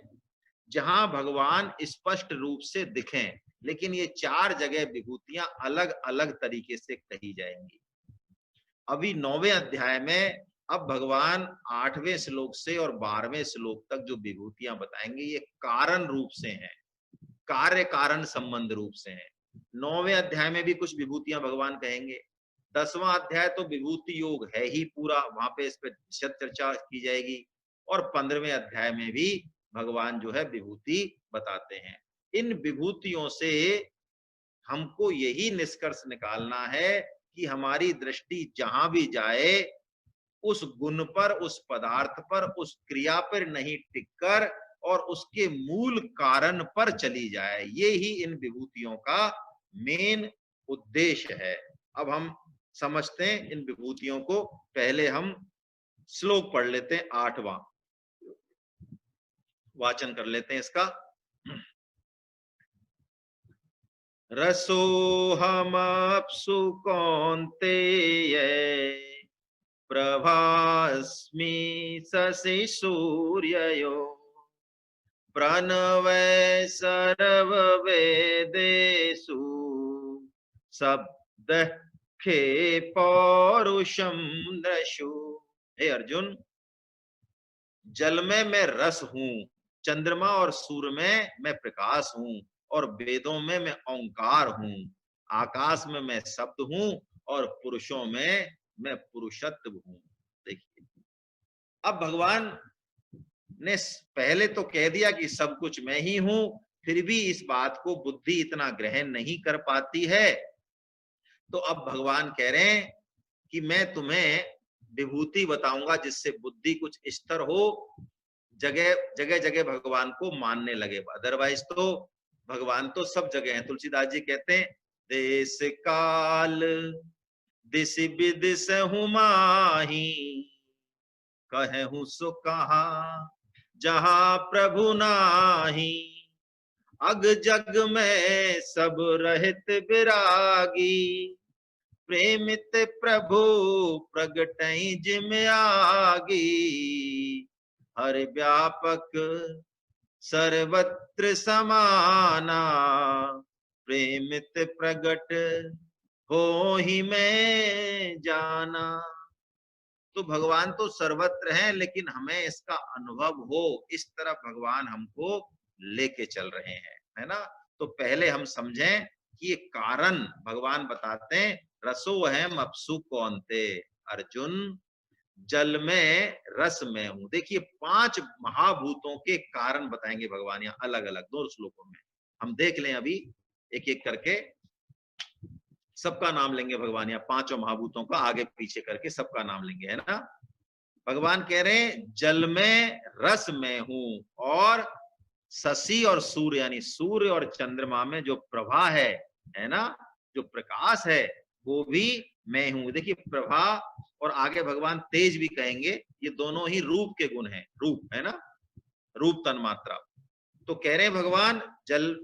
[SPEAKER 1] जहां भगवान स्पष्ट रूप से दिखें, लेकिन ये 4 जगह विभूतियां अलग अलग तरीके से कही जाएंगी। अभी 9वें अध्याय में अब भगवान 8वें श्लोक से और 12वें श्लोक तक जो विभूतियां बताएंगे ये कारण रूप से हैं, कार्य कारण संबंध रूप से हैं। 9वें अध्याय में भी कुछ विभूतियां भगवान कहेंगे। 10वां अध्याय तो विभूति योग है ही पूरा, वहां पे इस पर विशद चर्चा की जाएगी। और 15वें अध्याय में भी भगवान जो है विभूति बताते हैं। इन विभूतियों से हमको यही निष्कर्ष निकालना है कि हमारी दृष्टि जहां भी जाए उस गुण पर, उस पदार्थ पर, उस क्रिया पर नहीं टिककर और उसके मूल कारण पर चली जाए। ये ही इन विभूतियों का मेन उद्देश्य है। अब हम समझते हैं इन विभूतियों को। पहले हम श्लोक पढ़ लेते हैं, 8वां वाचन कर लेते हैं इसका। रसोहमप्सु कौन्तेय प्रभास्मि शशि सूर्ययो प्रणवै सर्ववेदेषु शब्द खे पौरुषम नृषु। हे अर्जुन, जल में मैं रस हूं, चंद्रमा और सूर्य में मैं प्रकाश हूं, और वेदों में मैं ओंकार हूं, आकाश में मैं शब्द हूं, और पुरुषों में मैं पुरुषत्व हूं। देखिए, अब भगवान ने पहले तो कह दिया कि सब कुछ मैं ही हूं, फिर भी इस बात को बुद्धि इतना ग्रहण नहीं कर पाती है। तो अब भगवान कह रहे हैं कि मैं तुम्हें विभूति बताऊंगा जिससे बुद्धि कुछ स्थिर हो, जगह जगह जगह भगवान को मानने लगे। अदरवाइज तो भगवान तो सब जगह हैं। तुलसीदास जी कहते हैं, देश काल दिस विदिश हूँ माही, कहूँ सो कहा जहां प्रभु नाही, अग जग में सब रहित विरागी, प्रेमित प्रभु प्रगटई जिम आगी, हर व्यापक सर्वत्र समाना, प्रेमित प्रगट हो ही मैं जाना। तो भगवान तो सर्वत्र हैं, लेकिन हमें इसका अनुभव हो, इस तरफ भगवान हमको लेके चल रहे हैं, है ना। तो पहले हम समझें कि ये कारण भगवान बताते हैं, रसो है मपसु कौनते, अर्जुन जल में रस में हूं। देखिए, 5 महाभूतों के कारण बताएंगे भगवान यहाँ अलग अलग 2 श्लोकों में। हम देख लें अभी एक एक करके, सबका नाम लेंगे भगवान यहाँ, 5 महाभूतों का आगे पीछे करके सबका नाम लेंगे, है ना। भगवान कह रहे हैं जल में रस में हूं, और शशि और सूर्य यानी सूर्य और चंद्रमा में जो प्रभा है ना, जो प्रकाश है, वो भी मैं हूं। देखिए, प्रभा और आगे भगवान तेज भी कहेंगे, ये दोनों ही रूप के गुण हैं, रूप है ना, रूप तन्मात्रा। तो कह रहे हैं भगवान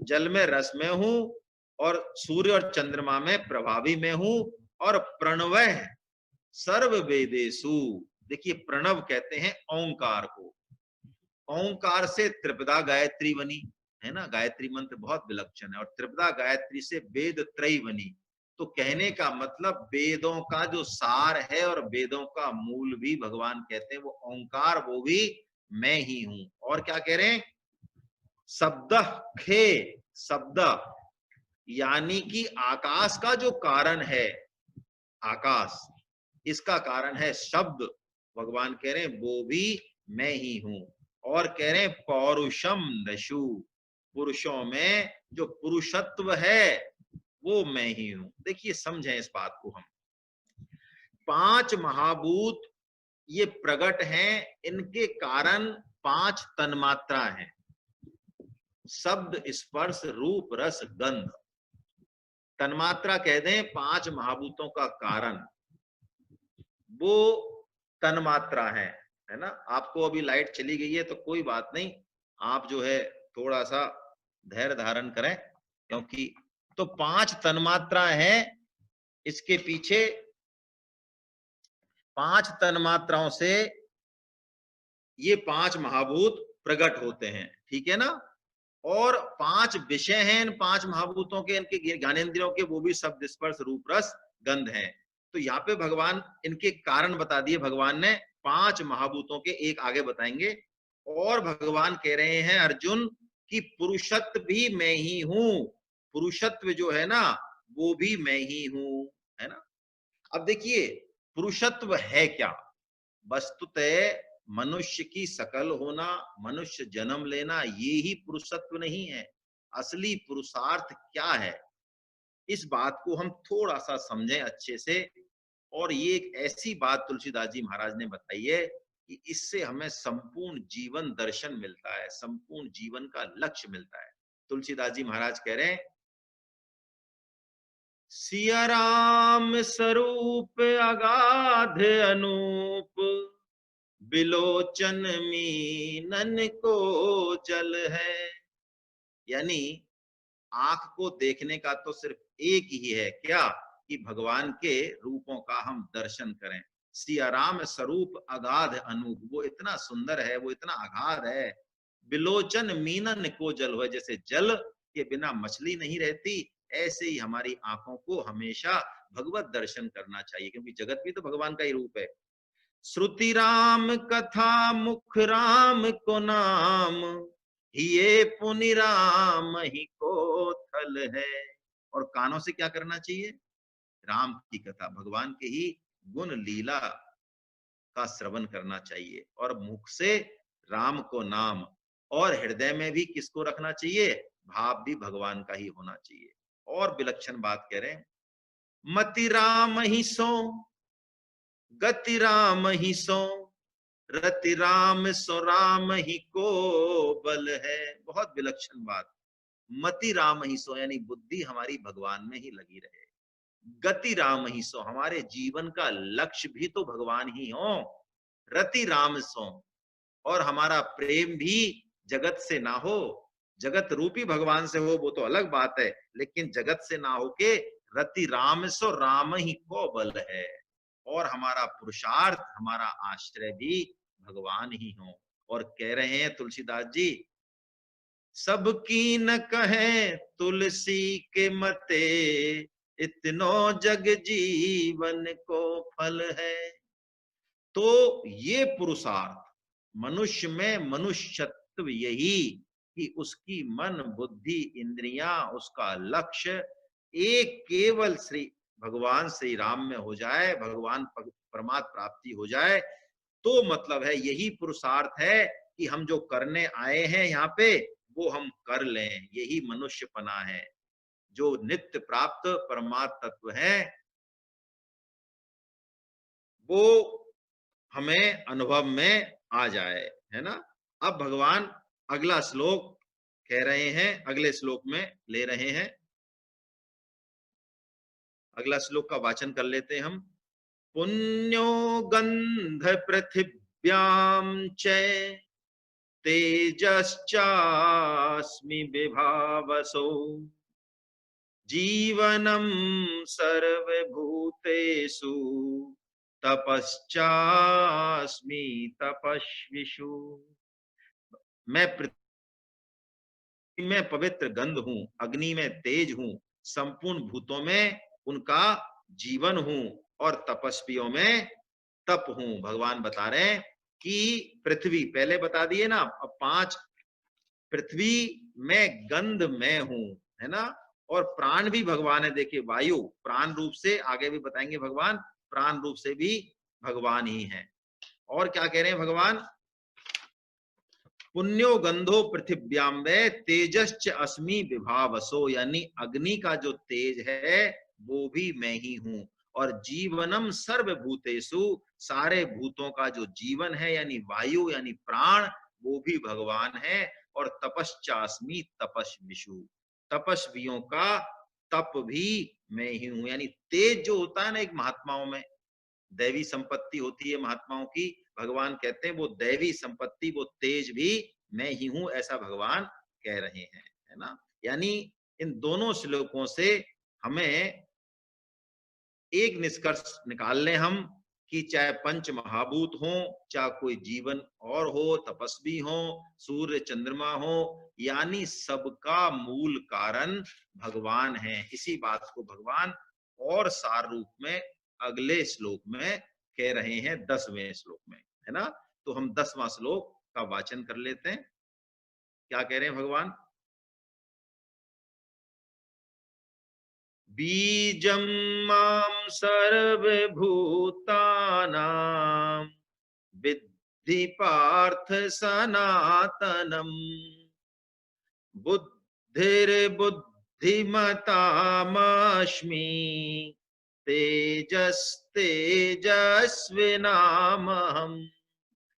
[SPEAKER 1] जल में रस में हूं, और सूर्य और चंद्रमा में प्रभावी में हूं, और प्रणवः सर्व वेदेषु। देखिए, प्रणव कहते हैं ओंकार को, ओंकार से त्रिपदा गायत्री बनी, है ना। गायत्री मंत्र बहुत विलक्षण है, और त्रिपदा गायत्री से वेद त्रयी बनी। तो कहने का मतलब वेदों का जो सार है और वेदों का मूल भी भगवान कहते हैं वो ओंकार, वो भी मैं ही हूं। और क्या कह रहे हैं, शब्द खे, शब्द यानी कि आकाश का जो कारण है, आकाश इसका कारण है शब्द, भगवान कह रहे हैं वो भी मैं ही हूं। और कह रहे हैं पौरुषम नशु, पुरुषों में जो पुरुषत्व है वो मैं ही हूं। देखिए, समझें इस बात को हम, 5 महाभूत ये प्रकट हैं, इनके कारण 5 तन्मात्रा हैं, शब्द स्पर्श रूप रस गंध। तन्मात्रा कह दें 5 महाभूतों का कारण, वो तन्मात्रा है ना। आपको अभी लाइट चली गई है तो कोई बात नहीं, आप जो है थोड़ा सा धैर्य धारण करें, क्योंकि तो 5 तन्मात्रा है, इसके पीछे 5 तन्मात्राओं से ये 5 महाभूत प्रकट होते हैं, ठीक है ना। और 5 विषय हैं इन 5 महाभूतों के, इनके ज्ञानेंद्रियों के, वो भी शब्द स्पर्श रूप रस गंध हैं। तो यहाँ पे भगवान इनके कारण बता दिए भगवान ने, 5 महाभूतों के एक आगे बताएंगे। और भगवान कह रहे हैं अर्जुन कि पुरुषत्व भी मैं ही हूं, पुरुषत्व जो है ना वो भी मैं ही हूं, है ना। अब देखिए पुरुषत्व है क्या, वस्तुतः मनुष्य की शकल होना, मनुष्य जन्म लेना, ये ही पुरुषत्व नहीं है। असली पुरुषार्थ क्या है, इस बात को हम थोड़ा सा समझें अच्छे से। और ये एक ऐसी बात तुलसीदास जी महाराज ने बताई है कि इससे हमें संपूर्ण जीवन दर्शन मिलता है, संपूर्ण जीवन का लक्ष्य मिलता है। तुलसीदास जी महाराज कह रहे हैं, सिया राम स्वरूप अगाध अनूप, बिलोचन मीनन को जल है। यानी आंख को देखने का तो सिर्फ एक ही है, क्या, कि भगवान के रूपों का हम दर्शन करें। सिया राम स्वरूप अगाध अनूप, वो इतना सुंदर है, वो इतना अगाध है। बिलोचन मीनन को जल हो, जैसे जल के बिना मछली नहीं रहती, ऐसे ही हमारी आंखों को हमेशा भगवत दर्शन करना चाहिए, क्योंकि जगत भी तो भगवान का ही रूप है। श्रुति राम कथा मुख राम को नाम, ये पुनि राम ही को थल है। और कानों से क्या करना चाहिए, राम की कथा, भगवान के ही गुण लीला का श्रवण करना चाहिए। और मुख से राम को नाम, और हृदय में भी किसको रखना चाहिए, भाव भी भगवान का ही होना चाहिए। और विलक्षण बात कह रहे हैं, मति राम ही सो, गति राम ही सो, रति राम सो राम ही को बल है। बहुत विलक्षण बात। मति राम ही सो यानी बुद्धि हमारी भगवान में ही लगी रहे, गति राम ही सो, हमारे जीवन का लक्ष्य भी तो भगवान ही हो, रति राम सो, और हमारा प्रेम भी जगत से ना हो, जगत रूपी भगवान से हो, वो तो अलग बात है, लेकिन जगत से ना हो के रति राम सो राम ही को बल है। और हमारा पुरुषार्थ, हमारा आश्रय भी भगवान ही हो। और कह रहे हैं तुलसीदास जी, सबकी न कहे तुलसी के मते, इतनो जग जीवन को फल है। तो ये पुरुषार्थ मनुष्य में मनुष्यत्व यही कि उसकी मन बुद्धि इंद्रियां, उसका लक्ष्य एक केवल श्री भगवान श्री राम में हो जाए, भगवान परमात्म प्राप्ति हो जाए। तो मतलब है यही पुरुषार्थ है कि हम जो करने आए हैं यहाँ पे वो हम कर लें, यही मनुष्यपना है। जो नित्य प्राप्त परमात्म तत्व है वो हमें अनुभव में आ जाए, है ना। अब भगवान अगला श्लोक कह रहे हैं, अगले श्लोक में ले रहे हैं, अगला श्लोक का वाचन कर लेते हैं हम। पुण्यो गंध पृथिव्याम च, तेजश्चास्मि विभावसो, जीवनम सर्वभूतेषु, तपश्चास्मि तपस्विषु। मैं पृथ्वी में पवित्र गंध हूं, अग्नि में तेज हूं, संपूर्ण भूतों में उनका जीवन हूं, और तपस्वियों में तप हूं। भगवान बता रहे हैं कि पृथ्वी पहले बता दिए ना, अब 5, पृथ्वी में गंध में हूं, है ना। और प्राण भी भगवान है, देखिए वायु प्राण रूप से, आगे भी बताएंगे भगवान प्राण रूप से भी भगवान ही है। और क्या कह रहे हैं भगवान, पुण्यो गंधो पृथिव्याम में तेजश्च अस्मि विभावसो, यानी अग्नि का जो तेज है वो भी मैं ही हूं। और जीवनम सर्वभूतेषु, सारे भूतों का जो जीवन है यानी वायु यानी प्राण, वो भी भगवान है। और तपश्चास्मि तपस्विषु, तपस्वियों का तप भी मैं ही हूं। यानी तेज जो होता है ना, एक महात्माओं में दैवी संपत्ति होती है महात्माओं की, भगवान कहते हैं वो दैवी संपत्ति, वो तेज भी मैं ही हूं, ऐसा भगवान कह रहे हैं, है ना। यानी इन दोनों श्लोकों से हमें एक निष्कर्ष निकाल लें हम कि चाहे पंच महाभूत हो, चाहे कोई जीवन और हो, तपस्वी हो, सूर्य चंद्रमा हो, यानी सबका मूल कारण भगवान है। इसी बात को भगवान और सार रूप में अगले श्लोक में कह रहे हैं, 10वें श्लोक में, है ना। तो हम 10वां श्लोक का वाचन कर लेते हैं। क्या कह रहे हैं भगवान? बीजं मां सर्वभूतानां विद्धि पार्थ सनातनम् बुद्धिर्बुद्धिमतामस्मि तेजस्तेजस्विनामहम्।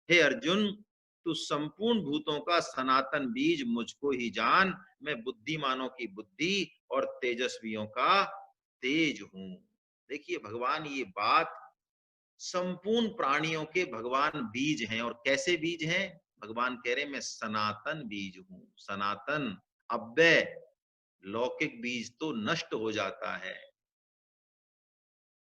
[SPEAKER 1] हे अर्जुन, तू संपूर्ण भूतों का सनातन बीज मुझको ही जान। मैं बुद्धिमानों की बुद्धि और तेजस्वियों का तेज हूं। देखिए भगवान ये बात, संपूर्ण प्राणियों के भगवान बीज हैं। और कैसे बीज हैं? भगवान कह रहे हैं मैं सनातन बीज हूं। सनातन, अव्यय, लौकिक बीज तो नष्ट हो जाता है,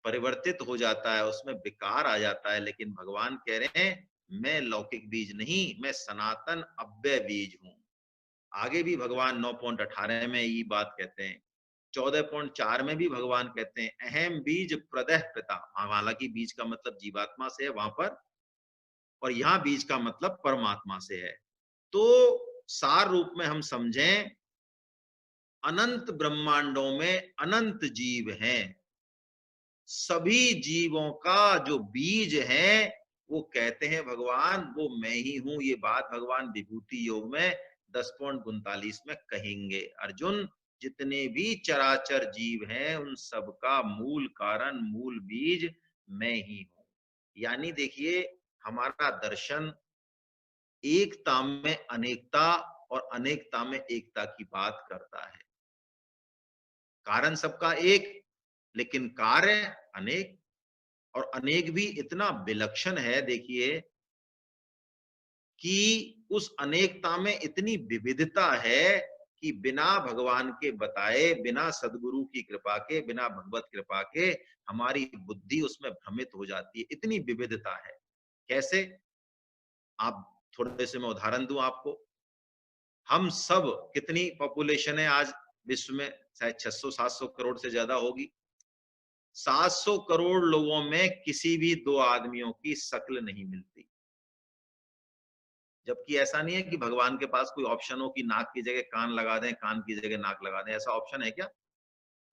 [SPEAKER 1] परिवर्तित हो जाता है, उसमें विकार आ जाता है। लेकिन भगवान कह रहे हैं मैं लौकिक बीज नहीं, मैं सनातन अव्यय बीज हूं। आगे भी भगवान 9.18 में ये बात कहते हैं। 14.4 में भी भगवान कहते हैं अहम बीज प्रदह पिता। हालांकि बीज का मतलब जीवात्मा से है वहां पर, और यहाँ बीज का मतलब परमात्मा से है। तो सार रूप में हम समझें, अनंत ब्रह्मांडों में अनंत जीव हैं। सभी जीवों का जो बीज है वो कहते हैं भगवान वो मैं ही हूं। ये बात भगवान विभूति योग में 10.39 में कहेंगे। अर्जुन, जितने भी चराचर जीव हैं उन सबका मूल कारण, मूल बीज मैं ही हूं। यानी देखिए, हमारा दर्शन एकता में अनेकता और अनेकता में एकता की बात करता है। कारण सबका एक, लेकिन कार्य अनेक। और अनेक भी इतना विलक्षण है, देखिए, कि उस अनेकता में इतनी विविधता है कि बिना भगवान के बताए, बिना सदगुरु की कृपा के, बिना भगवत कृपा के हमारी बुद्धि उसमें भ्रमित हो जाती है। इतनी विविधता है। कैसे? आप थोड़े से मैं उदाहरण दूं आपको। हम सब, कितनी पॉपुलेशन है आज विश्व में? शायद 600-700 करोड़ से ज्यादा होगी। 700 करोड़ लोगों में किसी भी दो आदमियों की शक्ल नहीं मिलती। जबकि ऐसा नहीं है कि भगवान के पास कोई ऑप्शन हो कि नाक की जगह कान लगा दें, कान की जगह नाक लगा दें। ऐसा ऑप्शन है क्या?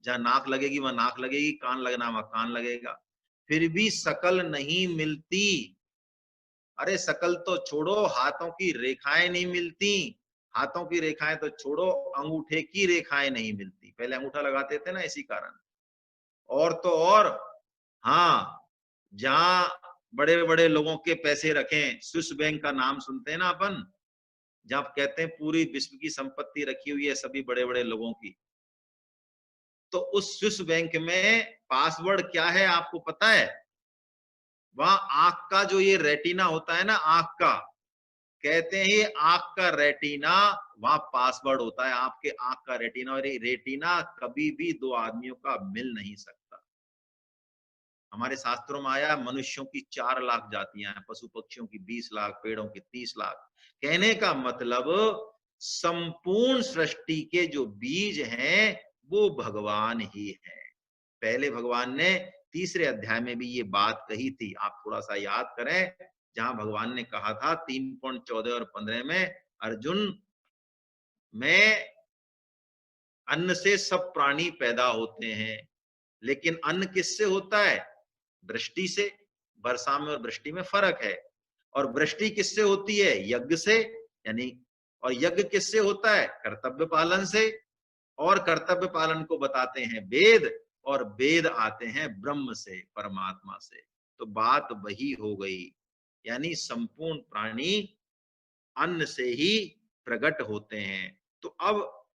[SPEAKER 1] जहां नाक लगेगी वहां नाक लगेगी, कान लगना वहां कान लगेगा, फिर भी शकल नहीं मिलती। अरे शकल तो छोड़ो, हाथों की रेखाएं नहीं मिलती। हाथों की रेखाएं तो छोड़ो, अंगूठे की रेखाएं नहीं मिलती। पहले अंगूठा लगाते थे ना, इसी कारण। और तो और, हाँ, जहां बड़े बड़े लोगों के पैसे रखें, स्विस बैंक का नाम सुनते हैं ना अपन, जहां कहते हैं पूरी विश्व की संपत्ति रखी हुई है सभी बड़े बड़े लोगों की, तो उस स्विस बैंक में पासवर्ड क्या है आपको पता है? वहां आंख का जो ये रेटिना होता है ना, आंख का, कहते हैं ये आंख का रेटिना, वहां पासवर्ड होता है आपके आंख का रेटिना। और ये रेटिना कभी भी दो आदमियों का मिल नहीं सकता। हमारे शास्त्रों में आया मनुष्यों की 4 लाख जातियां हैं, पशु पक्षियों की 20 लाख, पेड़ों की 30 लाख। कहने का मतलब संपूर्ण सृष्टि के जो बीज हैं वो भगवान ही है। पहले भगवान ने तीसरे अध्याय में भी ये बात कही थी, आप थोड़ा सा याद करें, जहां भगवान ने कहा था 3.14 और 15 में, अर्जुन, मैं, अन्न से सब प्राणी पैदा होते हैं, लेकिन अन्न किससे होता है? वृष्टि से। वर्षा में और वृष्टि में फर्क है। और वृष्टि किससे होती है? यज्ञ से। यानी, और यज्ञ किससे होता है? कर्तव्य पालन से। और कर्तव्य पालन को बताते हैं वेद, और वेद आते हैं ब्रह्म से, परमात्मा से। तो बात वही हो गई। यानी संपूर्ण प्राणी अन्न से ही प्रकट होते हैं। तो अब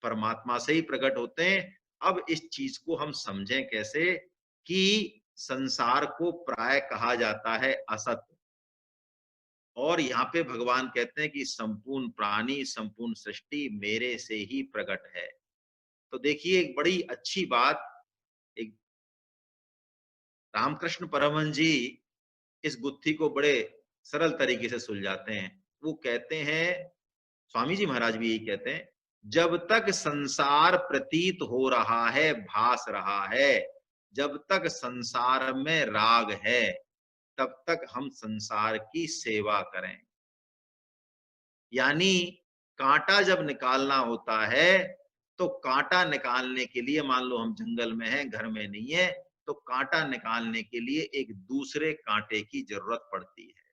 [SPEAKER 1] परमात्मा से ही प्रकट होते हैं। अब इस चीज को हम समझें कैसे, कि संसार को प्राय कहा जाता है असत, और यहाँ पे भगवान कहते हैं कि संपूर्ण प्राणी, संपूर्ण सृष्टि मेरे से ही प्रकट है। तो देखिए, एक बड़ी अच्छी बात, एक रामकृष्ण परमहंस जी इस गुत्थी को बड़े सरल तरीके से सुलझाते हैं। वो कहते हैं, स्वामी जी महाराज भी यही कहते हैं, जब तक संसार प्रतीत हो रहा है, भास रहा है, जब तक संसार में राग है, तब तक हम संसार की सेवा करें। यानी कांटा जब निकालना होता है, तो कांटा निकालने के लिए, मान लो हम जंगल में हैं, घर में नहीं है, तो कांटा निकालने के लिए एक दूसरे कांटे की जरूरत पड़ती है।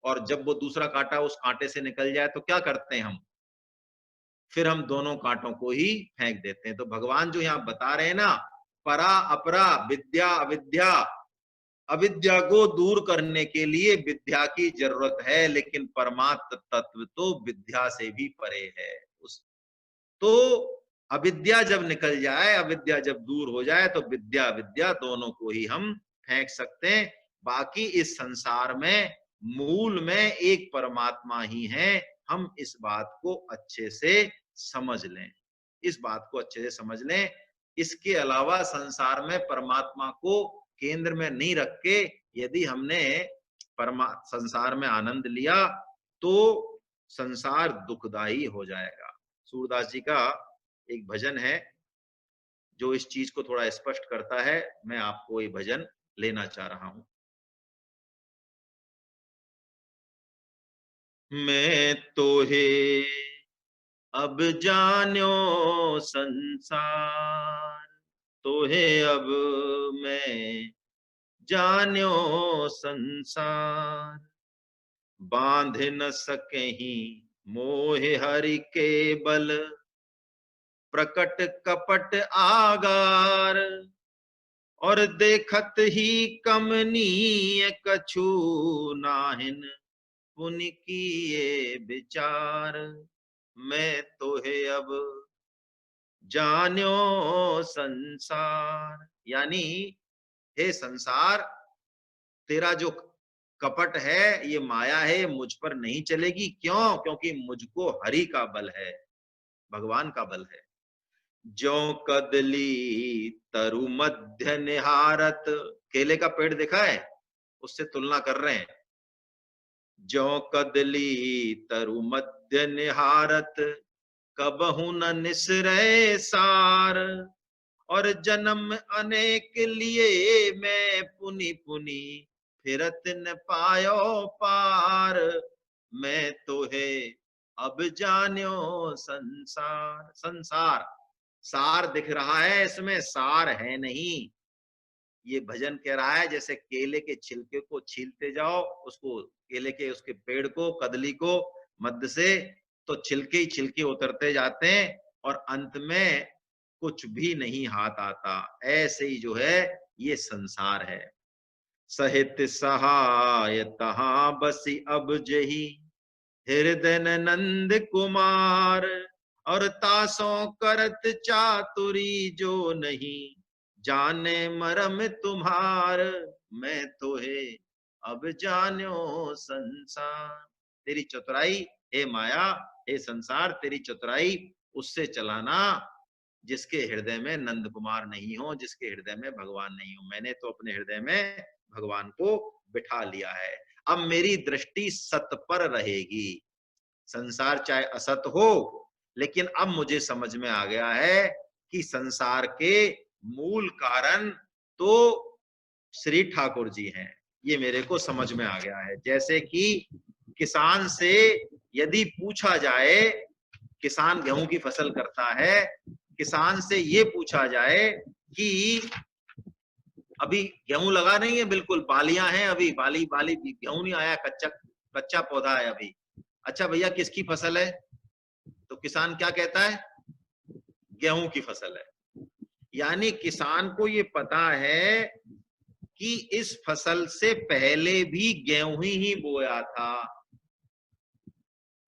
[SPEAKER 1] और जब वो दूसरा कांटा उस कांटे से निकल जाए तो क्या करते हैं हम? फिर हम दोनों कांटों को ही फेंक देते हैं। तो भगवान जो यहाँ बता रहे हैं ना, परा अपरा, विद्या अविद्या, अविद्या को दूर करने के लिए विद्या की जरूरत है, लेकिन परमात्म तत्व तो विद्या से भी परे है। उस तो अविद्या जब निकल जाए, अविद्या जब दूर हो जाए, तो विद्या विद्या दोनों को ही हम फेंक सकते हैं। बाकी इस संसार में मूल में एक परमात्मा ही है। हम इस बात को अच्छे से समझ लें, इस बात को अच्छे से समझ लें। इसके अलावा संसार में परमात्मा को केंद्र में नहीं रख के यदि हमने संसार में आनंद लिया, तो संसार दुखदाई हो जाएगा। सूरदास जी का एक भजन है जो इस चीज को थोड़ा स्पष्ट करता है। मैं आपको ये भजन लेना चाह रहा हूं। मैं तो हे अब जान्यो संसार, तो हे अब मैं जान्यो संसार, बांध न सकहीं मोह हरि के बल, प्रकट कपट आगार, और देखत ही कमनीय कछु नाहिन, पुन किए विचार। मैं तो है अब जान्यो संसार, यानी हे संसार, तेरा जो कपट है, ये माया है, मुझ पर नहीं चलेगी। क्यों? क्योंकि मुझको हरि का बल है, भगवान का बल है। ज्यों कदली तरु मध्य निहारत, केले का पेड़ देखा है, उससे तुलना कर रहे हैं। ज्यों कदली तरु मध्य निहारत, कबहु न निसरे सार, और जन्म अनेक लिए मैं पुनि पुनि, फिरत न पायो पार। मैं तो है अब जान्यो संसार, संसार सार दिख रहा है, इसमें सार है नहीं। ये भजन कह रहा है जैसे केले के छिलके को छीलते जाओ, उसको केले के उसके पेड़ को, कदली को मध्य से, तो छिलके ही छिलके उतरते जाते हैं और अंत में कुछ भी नहीं हाथ आता। ऐसे ही जो है ये संसार है। सहित सहाय तहां बसी अब जही, हृदय नंद कुमार, और तासों करत चातुरी जो नहीं, जाने मरम तुम्हार। मैं तो है अब जान्यो संसार, तेरी चतुराई हे माया, हे संसार, तेरी चतुराई उससे चलाना जिसके हृदय में नंद कुमार नहीं हो, जिसके हृदय में भगवान नहीं हो। मैंने तो अपने हृदय में भगवान को बिठा लिया है। अब मेरी दृष्टि सत पर रहेगी। संसार चाहे असत हो, लेकिन अब मुझे समझ में आ गया है कि संसार के मूल कारण तो श्री ठाकुर जी हैं। ये मेरे को समझ में आ गया है। जैसे कि किसान से यदि पूछा जाए, किसान गेहूं की फसल करता है, किसान से ये पूछा जाए कि अभी गेहूं लगा नहीं है, बिल्कुल बालियां हैं, अभी बाली बाली गेहूं नहीं आया, कच्चा कच्चा पौधा है अभी। अच्छा भैया किसकी फसल है? तो किसान क्या कहता है? गेहूं की फसल है। यानी किसान को ये पता है कि इस फसल से पहले भी गेहूं ही बोया था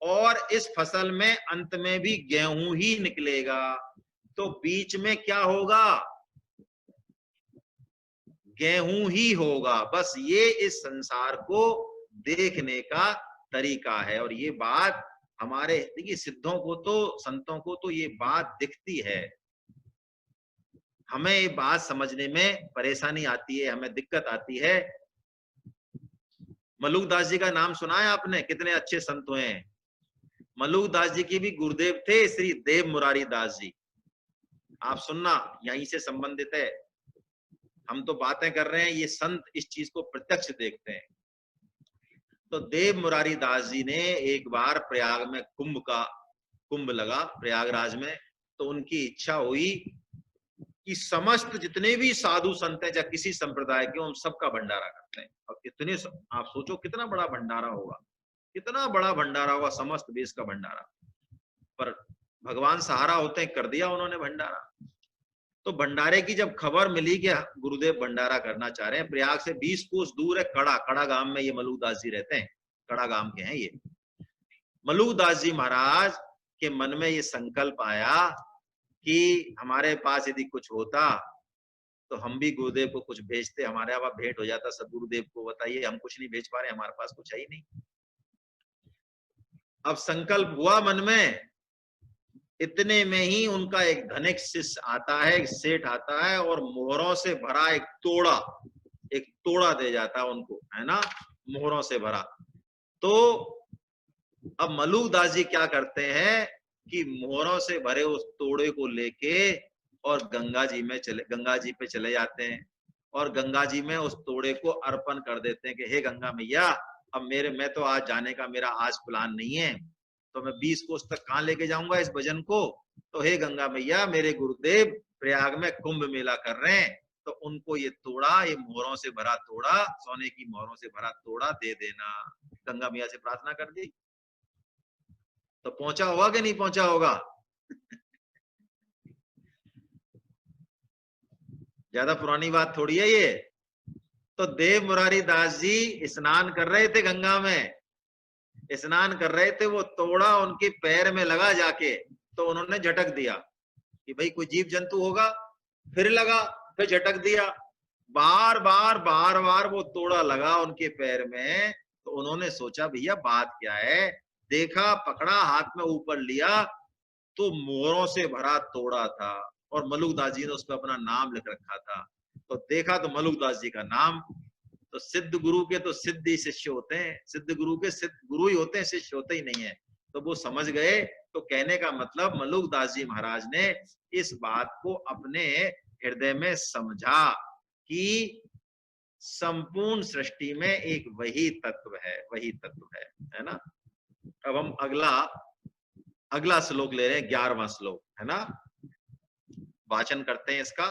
[SPEAKER 1] और इस फसल में अंत में भी गेहूं ही निकलेगा, तो बीच में क्या होगा? गेहूं ही होगा। बस ये इस संसार को देखने का तरीका है। और ये बात हमारे, देखिए सिद्धों को तो, संतों को तो ये बात दिखती है। हमें ये बात समझने में परेशानी आती है, हमें दिक्कत आती है। मलुकदास जी का नाम सुना है आपने? कितने अच्छे संत हुए हैं। मलुकदास जी की भी गुरुदेव थे श्री देव मुरारी दास जी। आप सुनना, यहीं से संबंधित है। हम तो बातें कर रहे हैं, ये संत इस चीज को प्रत्यक्ष देखते हैं। तो देव मुरारी दास जी ने एक बार प्रयाग में कुंभ लगा प्रयागराज में, तो उनकी इच्छा हुई कि समस्त जितने भी साधु संत हैं चाहे किसी संप्रदाय के, उन सबका भंडारा करते हैं। अब इतने आप सोचो कितना बड़ा भंडारा होगा, कितना बड़ा भंडारा होगा, समस्त देश का भंडारा। पर भगवान सहारा होते हैं, कर दिया उन्होंने भंडारा। तो भंडारे की जब खबर मिली कि गुरुदेव भंडारा करना चाह रहे हैं, प्रयाग से 20 कोस दूर है कड़ा गांव में ये मलुकदास जी रहते हैं, कड़ा गांव के हैं ये। मलुकदास जी महाराज के मन में ये संकल्प आया कि हमारे पास यदि कुछ होता तो हम भी गुरुदेव को कुछ भेजते, हमारे यहाँ भेंट हो जाता सदगुरुदेव को। बताइए, हम कुछ नहीं भेज पा रहे, हमारे पास कुछ है ही नहीं। अब संकल्प हुआ मन में, इतने में ही उनका एक धनिक शिष्य आता है, एक सेठ आता है, और मोहरों से भरा एक तोड़ा दे जाता है उनको, है ना, मोहरों से भरा। तो अब मलुकदास जी क्या करते हैं कि मोहरों से भरे उस तोड़े को लेके और गंगा जी पे चले जाते हैं, और गंगा जी में उस तोड़े को अर्पण कर देते हैं कि हे गंगा मैया, अब मैं तो आज जाने का मेरा आज प्लान नहीं है, तो मैं 20 कोस तक कहाँ लेके जाऊंगा इस भजन को। तो हे गंगा मैया, मेरे गुरुदेव प्रयाग में कुंभ मेला कर रहे हैं, तो उनको ये तोड़ा, ये मोहरों से भरा तोड़ा, सोने की मोहरों से भरा तोड़ा दे देना। गंगा मैया से प्रार्थना कर दी, तो पहुंचा होगा कि नहीं पहुंचा होगा? ज्यादा पुरानी बात थोड़ी है ये। तो देव मुरारी दास जी स्नान कर रहे थे गंगा में, स्नान कर रहे थे, वो तोड़ा उनके पैर में लगा जाके, तो उन्होंने झटक दिया कि भाई कोई जीव जंतु होगा। फिर लगा, फिर झटक दिया, बार बार वो तोड़ा लगा उनके पैर में। तो उन्होंने सोचा भैया बात क्या है, देखा, पकड़ा, हाथ में ऊपर लिया, तो मोहरों से भरा तोड़ा था, और मलुकदास जी ने उस पर अपना नाम लिख रखा था। तो देखा तो मलुकदास जी का नाम। तो सिद्ध गुरु के तो सिद्ध ही शिष्य होते हैं, सिद्ध गुरु के सिद्ध गुरु ही होते हैं, शिष्य होते ही नहीं है। तो वो समझ गए। तो कहने का मतलब मलुकदास जी महाराज ने इस बात को अपने हृदय में समझा कि संपूर्ण सृष्टि में एक वही तत्व है ना। अब हम अगला श्लोक ले रहे हैं, 11वां श्लोक है ना, वाचन करते हैं इसका।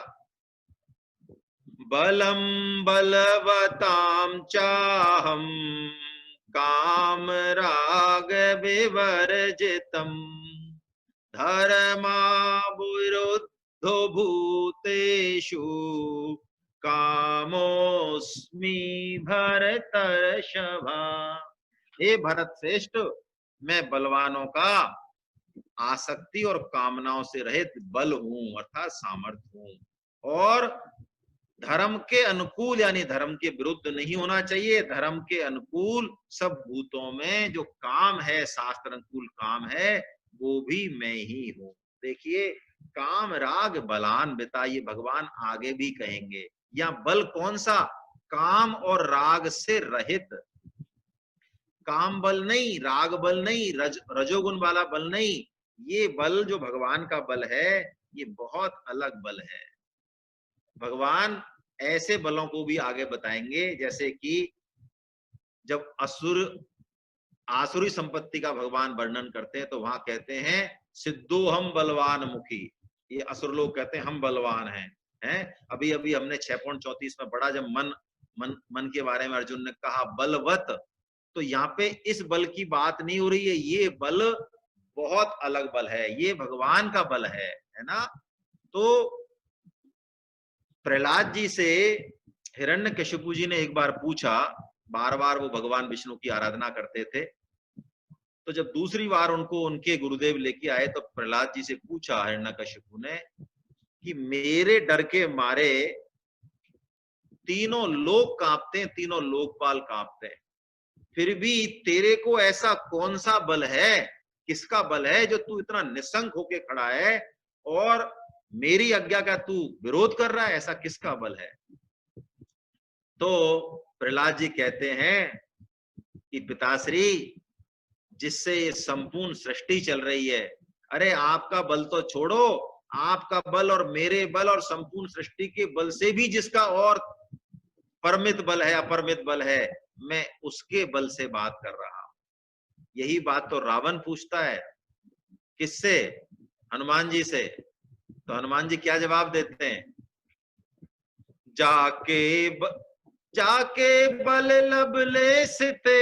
[SPEAKER 1] बलम बलवताम चाहम काम राग विवर्जितम धर्मा विरुद्धो भूतेषु कामोस्मि भरतर्षभा। हे भरत श्रेष्ठ, मैं बलवानों का आसक्ति और कामनाओं से रहित बल हूं, अर्थात सामर्थ्य हूं, और धर्म के अनुकूल यानी धर्म के विरुद्ध नहीं होना चाहिए, धर्म के अनुकूल सब भूतों में जो काम है, शास्त्र अनुकूल काम है, वो भी मैं ही हूं। देखिए, काम राग बलान बिता, ये भगवान आगे भी कहेंगे। या बल कौन सा? काम और राग से रहित, काम बल नहीं, राग बल नहीं, रजोगुण वाला बल नहीं। ये बल जो भगवान का बल है, ये बहुत अलग बल है। भगवान ऐसे बलों को भी आगे बताएंगे, जैसे कि जब आसुरी संपत्ति का भगवान वर्णन करते हैं, तो वहां कहते हैं सिद्धो हम बलवान मुखी। ये असुर लोग कहते हैं हम बलवान हैं। अभी अभी हमने 6.34 में पढ़ा, जब मन के बारे में अर्जुन ने कहा बलवत, तो यहाँ पे इस बल की बात नहीं हो रही है, ये बल बहुत अलग बल है, ये भगवान का बल है ना। तो प्रहलाद जी से हिरण्यकशिपु जी ने एक बार पूछा, बार बार वो भगवान विष्णु की आराधना करते थे, तो जब दूसरी बार उनको उनके गुरुदेव लेके आए, तो प्रहलाद जी से पूछा हिरण्यकशिपु ने कि मेरे डर के मारे तीनों लोग कांपते हैं, तीनों लोकपाल कांपते हैं, फिर भी तेरे को ऐसा कौन सा बल है, किसका बल है जो तू इतना निसंक होके खड़ा है और मेरी आज्ञा का तू विरोध कर रहा है, ऐसा किसका बल है? तो प्रहलाद जी कहते हैं कि पिताश्री, जिससे ये संपूर्ण सृष्टि चल रही है, अरे आपका बल तो छोड़ो, आपका बल और मेरे बल और संपूर्ण सृष्टि के बल से भी जिसका और परमित बल है, अपरमित बल है, मैं उसके बल से बात कर रहा हूं। यही बात तो रावण पूछता है, किससे? हनुमान जी से। तो हनुमान जी क्या जवाब देते हैं? जाके बल लब ले सिते,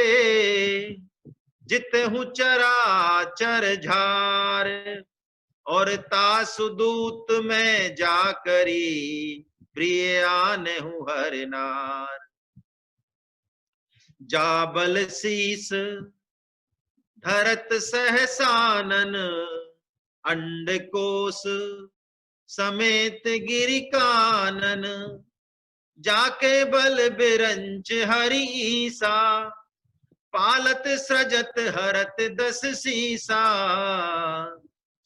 [SPEAKER 1] जितहु चराचर झार, और तासुदूत में जाकरी, प्रिय आने हूं हर नार। जाबल शीस धरत सहसानन, अंडकोश समेत गिरि कानन, जाके बल बिरंच हरि ईसा, पालत सृजत हरत दस सीसा,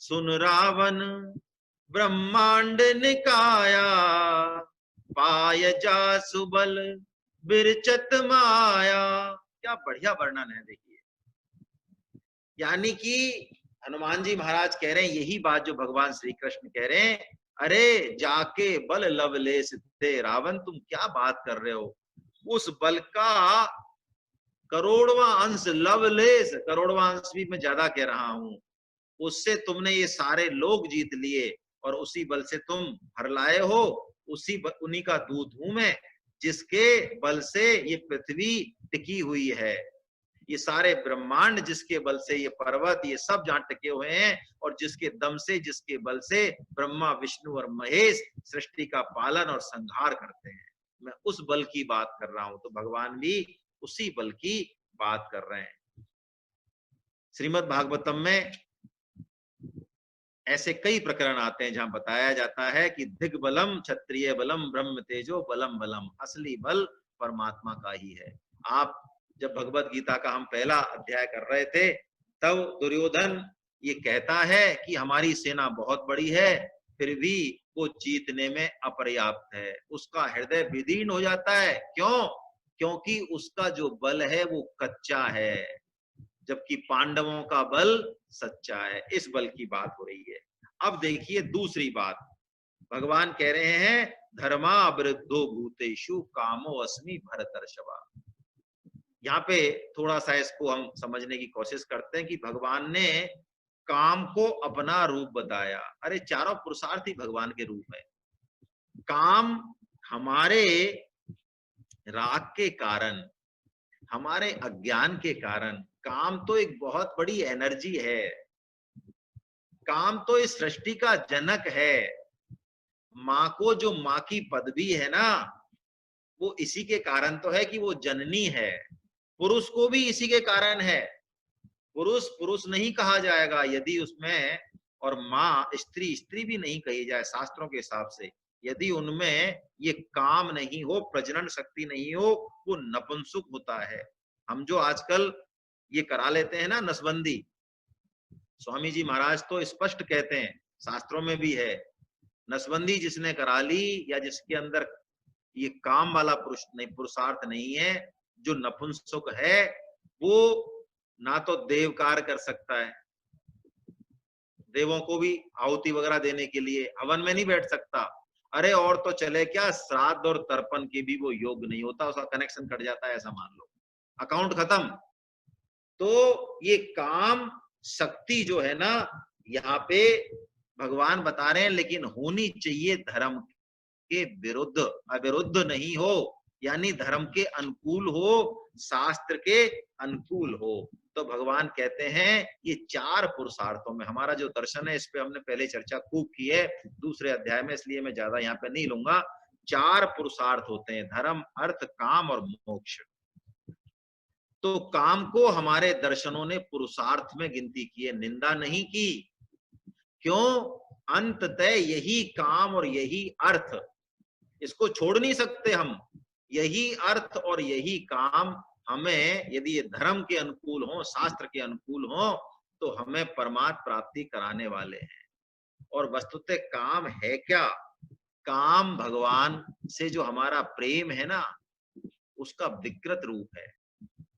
[SPEAKER 1] सुन रावण ब्रह्मांड निकाया, पाय जा सुबल बिरचत माया। क्या बढ़िया वर्णन है, देखिए। यानी कि हनुमान जी महाराज कह रहे हैं यही बात जो भगवान श्री कृष्ण कह रहे हैं, अरे जाके बल लवलेश थे, रावण तुम क्या बात कर रहे हो? उस बल का करोड़वां अंश, लवलेश करोड़वां अंश भी मैं ज्यादा कह रहा हूं, उससे तुमने ये सारे लोग जीत लिए और उसी बल से तुम हरलाए हो। उन्हीं का दूत हूं मैं, जिसके बल से ये पृथ्वी टिकी हुई है, ये सारे ब्रह्मांड जिसके बल से, ये पर्वत, ये सब जहां टिके हुए हैं, और जिसके दम से, जिसके बल से ब्रह्मा विष्णु और महेश सृष्टि का पालन और संहार करते हैं, मैं उस बल की बात कर रहा हूं। तो भगवान भी उसी बल की बात कर रहे हैं। श्रीमद् भागवतम में ऐसे कई प्रकरण आते हैं जहां बताया जाता है कि दिग्बलम क्षत्रिय बलम ब्रह्म तेजो बलम बलम, असली बल परमात्मा का ही है। आप जब भगवत गीता का हम पहला अध्याय कर रहे थे, तब दुर्योधन ये कहता है कि हमारी सेना बहुत बड़ी है, फिर भी वो जीतने में अपर्याप्त है। उसका हृदय विदीर्ण हो जाता है। क्यों? क्योंकि उसका जो बल है वो कच्चा है, जबकि पांडवों का बल सच्चा है। इस बल की बात हो रही है। अब देखिए दूसरी बात, भगवान कह रहे हैं धर्मा वृद्धो भूतेषु कामो अस्मि भरतर्षभा। यहाँ पे थोड़ा सा इसको हम समझने की कोशिश करते हैं कि भगवान ने काम को अपना रूप बताया। अरे चारों पुरुषार्थ ही भगवान के रूप है। काम हमारे राग के कारण, हमारे अज्ञान के कारण, काम तो एक बहुत बड़ी एनर्जी है, काम तो इस सृष्टि का जनक है। माँ को जो माँ की पदवी है ना, वो इसी के कारण तो है कि वो जननी है। पुरुष को भी इसी के कारण है। पुरुष पुरुष नहीं कहा जाएगा यदि उसमें, और माँ स्त्री स्त्री भी नहीं कही जाए शास्त्रों के हिसाब से, यदि उनमें ये काम नहीं हो, प्रजनन शक्ति नहीं हो, वो नपुंसक होता है। हम जो आजकल ये करा लेते हैं ना नसबंदी, स्वामी जी महाराज तो स्पष्ट कहते हैं, शास्त्रों में भी है, नसबंदी जिसने करा ली या जिसके अंदर ये काम वाला पुरुषार्थ नहीं है, जो नपुंसक है, वो ना तो देव कार्य कर सकता है, देवों को भी आहुति वगैरह देने के लिए हवन में नहीं बैठ सकता। अरे और तो चले क्या, श्राद्ध और तर्पण के भी वो योग्य नहीं होता, उसका कनेक्शन कट जाता है, ऐसा मान लो, अकाउंट खत्म। तो ये काम शक्ति जो है ना, यहाँ पे भगवान बता रहे हैं, लेकिन होनी चाहिए धर्म के विरुद्ध, अविरुद्ध नहीं हो, यानी धर्म के अनुकूल हो, शास्त्र के अनुकूल हो। तो भगवान कहते हैं ये चार पुरुषार्थों में, हमारा जो दर्शन है इस पे हमने पहले चर्चा खूब की है दूसरे अध्याय में, इसलिए मैं ज्यादा यहाँ पे नहीं लूंगा। चार पुरुषार्थ होते हैं, धर्म, अर्थ, काम और मोक्ष। तो काम को हमारे दर्शनों ने पुरुषार्थ में गिनती की है, निंदा नहीं की। क्यों? अंततः यही काम और यही अर्थ, इसको छोड़ नहीं सकते हम। यही अर्थ और यही काम हमें, यदि ये धर्म के अनुकूल हो, शास्त्र के अनुकूल हो, तो हमें परमात्म प्राप्ति कराने वाले हैं। और वस्तुतः काम है क्या? काम भगवान से जो हमारा प्रेम है ना, उसका विकृत रूप है।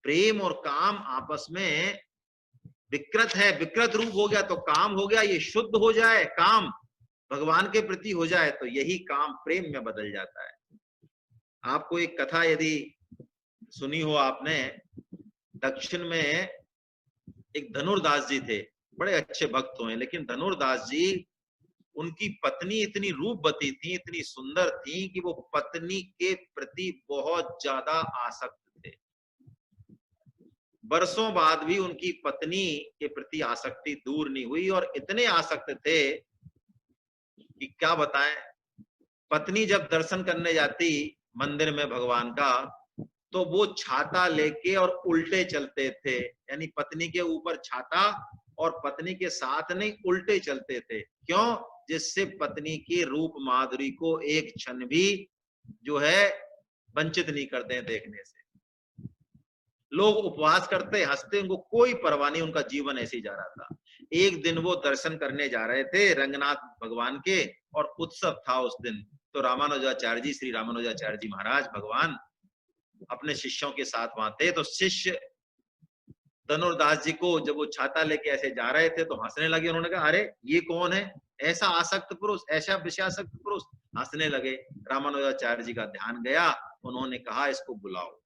[SPEAKER 1] प्रेम और काम आपस में विकृत है, विकृत रूप हो गया तो काम हो गया, ये शुद्ध हो जाए, काम भगवान के प्रति हो जाए तो यही काम प्रेम में बदल जाता है। आपको एक कथा यदि सुनी हो आपने, दक्षिण में एक धनुर्दास जी थे, बड़े अच्छे भक्त हुए, लेकिन धनुर्दास जी, उनकी पत्नी इतनी रूपवती थी, इतनी सुंदर थी कि वो पत्नी के प्रति बहुत ज्यादा आसक्त थे। बरसों बाद भी उनकी पत्नी के प्रति आसक्ति दूर नहीं हुई और इतने आसक्त थे कि क्या बताएं। पत्नी जब दर्शन करने जाती मंदिर में भगवान का, तो वो छाता लेके और उल्टे चलते थे, यानी पत्नी के ऊपर छाता और पत्नी के साथ नहीं, उल्टे चलते थे। क्यों? जिससे पत्नी की रूप माधुरी को एक क्षण भी जो है वंचित नहीं करते देखने से। लोग उपवास करते, हंसते, उनको कोई परवाह नहीं, उनका जीवन ऐसे ही जा रहा था। एक दिन वो दर्शन करने जा रहे थे रंगनाथ भगवान के, और उत्सव था उस दिन। तो रामानुजाचार्य जी, श्री रामानुजाचार्य जी महाराज भगवान अपने शिष्यों के साथ वहां थे। तो शिष्य धनुर्दास जी को जब वो छाता लेके ऐसे जा रहे थे तो हंसने लगे। उन्होंने कहा, अरे ये कौन है, ऐसा आसक्त पुरुष, ऐसा विषयासक्त पुरुष? हंसने लगे। रामानुजाचार्य जी का ध्यान गया, उन्होंने कहा इसको बुलाओ।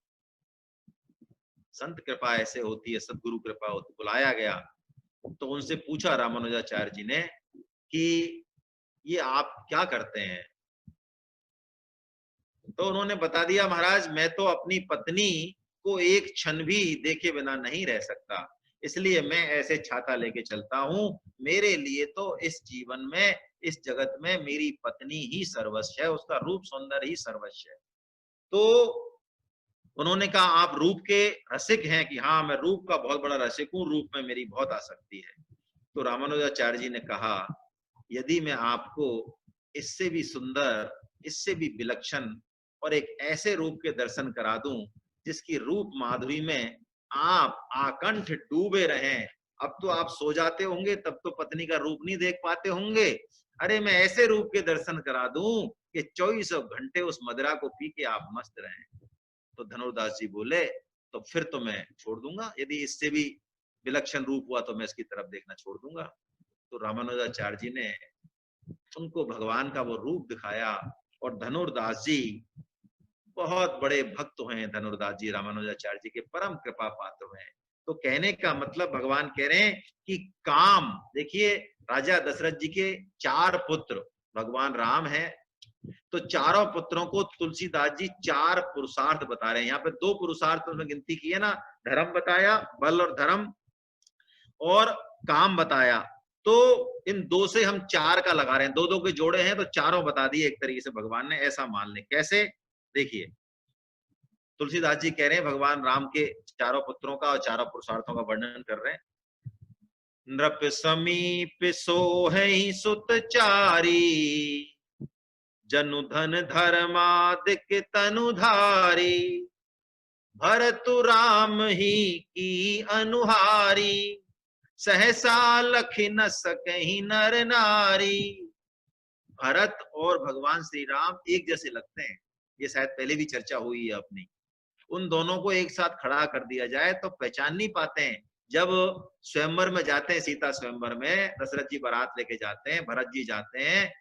[SPEAKER 1] संत कृपा ऐसे होती है, सदगुरु कृपा होती। बुलाया गया तो उनसे पूछा रामानुजाचार्य जी ने कि ये आप क्या करते हैं? तो उन्होंने बता दिया, महाराज मैं तो अपनी पत्नी को एक क्षण भी देखे बिना नहीं रह सकता, इसलिए मैं ऐसे छाता लेके चलता हूं। मेरे लिए तो इस जीवन में, इस जगत में मेरी पत्नी ही सर्वस्व है, उसका रूप सौंदर्य ही सर्वस्व है। तो उन्होंने कहा, आप रूप के रसिक हैं? कि हाँ, मैं रूप का बहुत बड़ा रसिक हूँ, रूप में मेरी बहुत आसक्ति है। तो रामानुजाचार्य जी ने कहा, यदि मैं आपको इससे भी सुंदर, इससे भी विलक्षण और एक ऐसे रूप के दर्शन करा दूं जिसकी रूप माधुरी में आप आकंठ डूबे रहें। अब तो आप सो जाते होंगे, तब तो पत्नी का रूप नहीं देख पाते होंगे। अरे मैं ऐसे रूप के दर्शन करा दूं कि 24 घंटे उस मदिरा को पी के आप मस्त रहें। तो धनुर्दास जी बोले, तो फिर तो मैं छोड़ दूंगा, यदि इससे भी विलक्षण रूप हुआ तो मैं इसकी तरफ देखना छोड़ दूंगा। तो रामानुजाचार्य जी ने उनको भगवान का वो रूप दिखाया, और धनुर्दास जी बहुत बड़े भक्त हुए हैं। धनुर्दास जी रामानुजाचार्य जी के परम कृपा पात्र हुए हैं। तो कहने का मतलब भगवान कह रहे हैं कि काम, देखिए राजा दशरथ जी के 4 पुत्र भगवान राम है, तो चारों पुत्रों को तुलसीदास जी 4 पुरुषार्थ बता रहे हैं। यहाँ पे 2 पुरुषार्थ में गिनती की है ना, धर्म बताया, बल और धर्म, और काम बताया। तो इन 2 से हम 4 का लगा रहे हैं, 2-2 के जोड़े हैं तो चारों बता दिए एक तरीके से भगवान ने, ऐसा मान लें। कैसे? देखिए तुलसीदास जी कह रहे हैं भगवान राम के चारों पुत्रों का और चारों पुरुषार्थों का वर्णन कर रहे हैं। नृप समीप सोहै सुत चारी, जनु धन धर्मादिक तनुधारी, भरतु राम ही की अनुहारी, सहसा लख न सकहि नर नारी। भरत और भगवान श्री राम एक जैसे लगते हैं, ये शायद पहले भी चर्चा हुई है अपनी। उन दोनों को एक साथ खड़ा कर दिया जाए तो पहचान नहीं पाते हैं। जब स्वयंवर में जाते हैं, सीता स्वयंवर में दशरथ जी बारात लेके जाते हैं, भरत जी जाते हैं,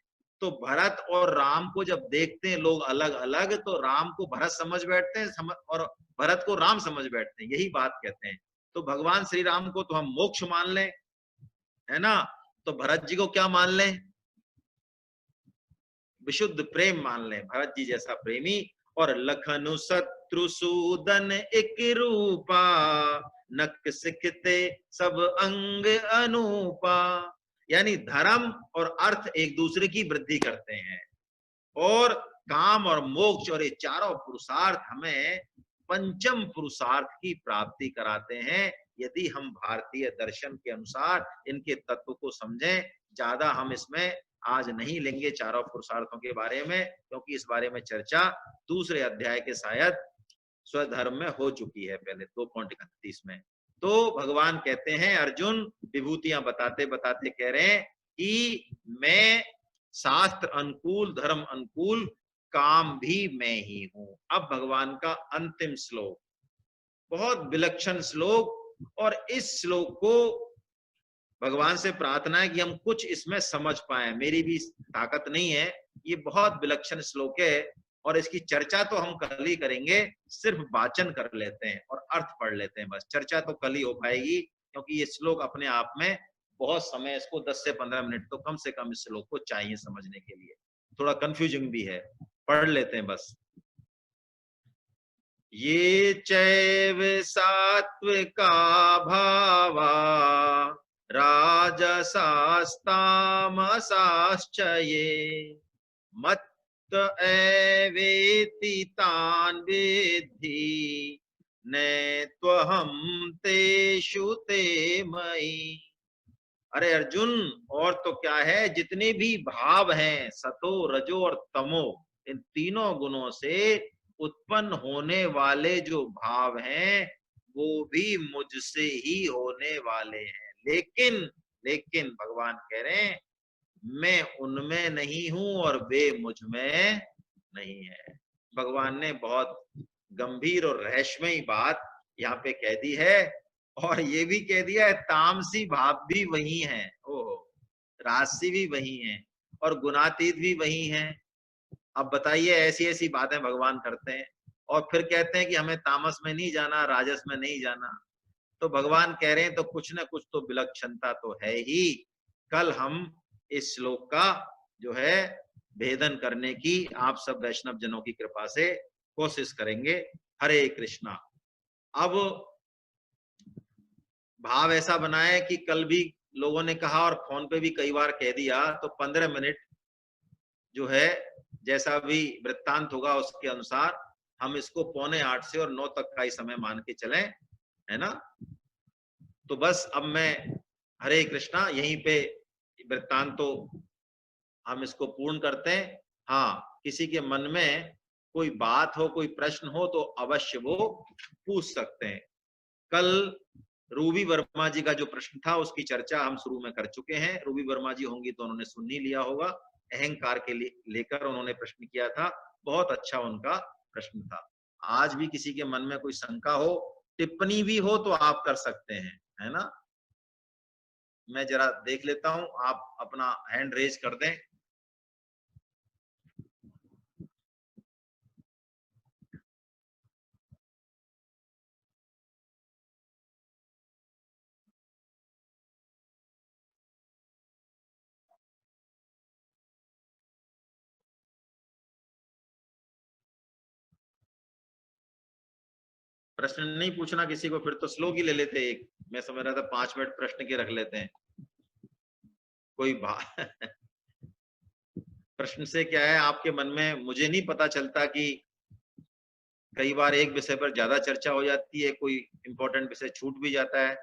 [SPEAKER 1] तो भरत और राम को जब देखते हैं लोग अलग अलग, तो राम को भरत समझ बैठते हैं और भरत को राम समझ बैठते हैं, यही बात कहते हैं। तो भगवान श्री राम को तो हम मोक्ष मान लें, है ना, तो भरत जी को क्या मान लें? विशुद्ध प्रेम मान लें, भरत जी जैसा प्रेमी। और लखनु शत्रुसूदन एक रूपा, नक सिखते सब अंग अनूपा। यानी धर्म और अर्थ एक दूसरे की वृद्धि करते हैं, और काम और मोक्ष और ये चारों पुरुषार्थ हमें पंचम पुरुषार्थ की प्राप्ति कराते हैं, यदि हम भारतीय दर्शन के अनुसार इनके तत्व को समझें। ज्यादा हम इसमें आज नहीं लेंगे चारों पुरुषार्थों के बारे में, क्योंकि इस बारे में चर्चा दूसरे अध्याय के शायद स्वधर्म में हो चुकी है, पहले 2.31 में। तो भगवान कहते हैं, अर्जुन विभूतियां बताते बताते कह रहे हैं कि मैं शास्त्र अनुकूल, धर्म अनुकूल, काम भी मैं ही हूं। अब भगवान का अंतिम श्लोक, बहुत विलक्षण श्लोक, और इस श्लोक को भगवान से प्रार्थना है कि हम कुछ इसमें समझ पाए, मेरी भी ताकत नहीं है। ये बहुत विलक्षण श्लोक है और इसकी चर्चा तो हम कल ही करेंगे, सिर्फ वाचन कर लेते हैं और अर्थ पढ़ लेते हैं बस। चर्चा तो कल ही हो पाएगी, क्योंकि ये श्लोक अपने आप में बहुत समय, इसको 10 से 15 मिनट तो कम से कम इस श्लोक को चाहिए समझने के लिए। थोड़ा कंफ्यूजिंग भी है, पढ़ लेते हैं बस। ये चैव सात्विका भावा राजसास्तामसाश्च ये मत्त एवेति तान् विद्धि नैत्वहं तेषु ते मयि। अरे अर्जुन, और तो क्या है, जितने भी भाव हैं, सतो रजो और तमो, इन तीनों गुणों से उत्पन्न होने वाले जो भाव हैं वो भी मुझसे ही होने वाले हैं। लेकिन लेकिन भगवान कह रहे हैं मैं उनमें नहीं हूं और वे मुझ में नहीं है। भगवान ने बहुत गंभीर और रहस्यमयी बात यहाँ पे कह दी है, और ये भी कह दिया है तामसी भाव भी वही है, ओहो, राजसी भी वही है और गुणातीत भी वही है। अब बताइए, ऐसी ऐसी बातें भगवान करते हैं और फिर कहते हैं कि हमें तामस में नहीं जाना, राजस में नहीं जाना। तो भगवान कह रहे हैं तो कुछ ना कुछ तो विलक्षणता तो है ही। कल हम इस श्लोक का जो है भेदन करने की आप सब वैष्णव जनों की कृपा से कोशिश करेंगे। हरे कृष्णा। अब भाव ऐसा बनाए कि कल भी लोगों ने कहा और फोन पे भी कई बार कह दिया, तो 15 मिनट जो है जैसा भी वृत्तांत होगा उसके अनुसार हम इसको 7:45 से और 9 तक का ही समय मान के चलें, है ना। तो बस अब मैं हरे कृष्णा यहीं पे वृत्तांत तो हम इसको पूर्ण करते हैं। हाँ, किसी के मन में कोई बात हो, कोई प्रश्न हो तो अवश्य वो पूछ सकते हैं। कल रूबी वर्मा जी का जो प्रश्न था उसकी चर्चा हम शुरू में कर चुके हैं। रूबी वर्मा जी होंगी तो उन्होंने सुन ही लिया होगा। अहंकार के लेकर उन्होंने प्रश्न किया था, बहुत अच्छा उनका प्रश्न था। आज भी किसी के मन में कोई शंका हो, टिप्पणी भी हो तो आप कर सकते हैं, है ना। मैं जरा देख लेता हूं, आप अपना हैंड रेज कर दें। प्रश्न नहीं पूछना किसी को, फिर तो श्लोक ही ले लेते एक। मैं समझ रहा था 5 मिनट प्रश्न के रख लेते हैं। कोई प्रश्न से क्या है आपके मन में, मुझे नहीं पता चलता कि कई बार एक विषय पर ज्यादा चर्चा हो जाती है, कोई इंपॉर्टेंट विषय छूट भी जाता है।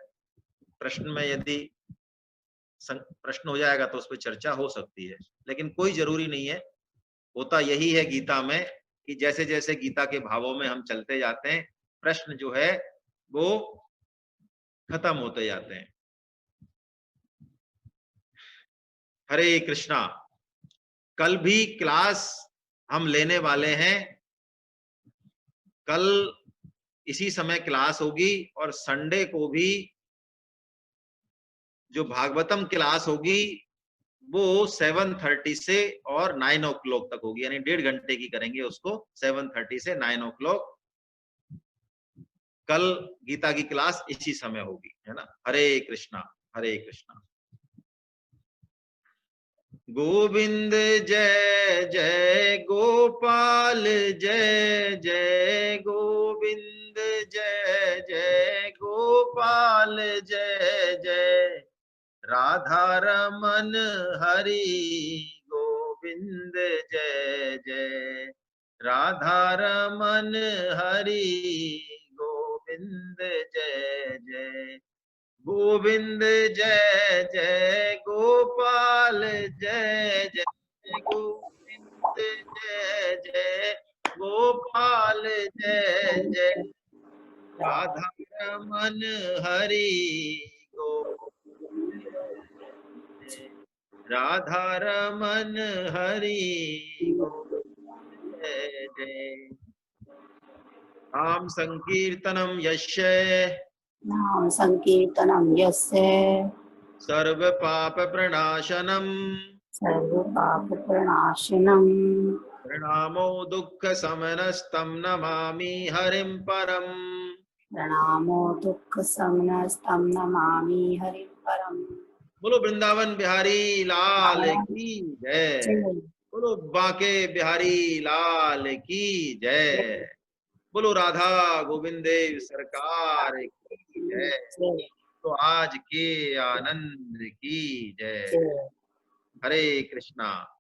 [SPEAKER 1] प्रश्न में यदि प्रश्न हो जाएगा तो उस पर चर्चा हो सकती है, लेकिन कोई जरूरी नहीं है। होता यही है गीता में कि जैसे जैसे गीता के भावों में हम चलते जाते हैं, प्रश्न जो है वो खत्म होते जाते हैं। हरे कृष्णा। कल भी क्लास हम लेने वाले हैं, कल इसी समय क्लास होगी, और संडे को भी जो भागवतम क्लास होगी वो 7:30 से और 9 o'clock तक होगी, यानी 1.5 घंटे की करेंगे उसको, 7:30 से 9 o'clock। कल गीता की क्लास इसी समय होगी, है ना। हरे कृष्णा। हरे कृष्णा। गोविंद जय जय गोपाल, जय जय गोविंद, जय जय गोपाल, जय जय राधा रमन हरि गोविंद, जय जय राधा रमन हरि गोविंद, जय जय गोविंद, जय जय गोपाल, जय जय गोविंद, जय जय गोपाल, जय जय राधा रमन हरि गोविंद, राधा रमन हरि जय जय। नाम संकीर्तनम यस्य
[SPEAKER 2] नाम संकीर्तनं यस्य
[SPEAKER 1] सर्व पाप प्रणाशनम
[SPEAKER 2] सर्वपापप्रणाशनम्
[SPEAKER 1] प्रणामो दुःख समनस्तं नमामि हरिं परम।
[SPEAKER 2] प्रणामो दुःखशमनस्तं नमामि हरिं परम्।
[SPEAKER 1] बोलो वृंदावन बिहारी लाल की जय।
[SPEAKER 2] जय
[SPEAKER 1] बोलो बांके बिहारी लाल की जय। बोलो राधा गोविंद देव सरकार की जय।
[SPEAKER 2] जय
[SPEAKER 1] तो आज के आनंद की जय।
[SPEAKER 2] जय।
[SPEAKER 1] हरे कृष्णा।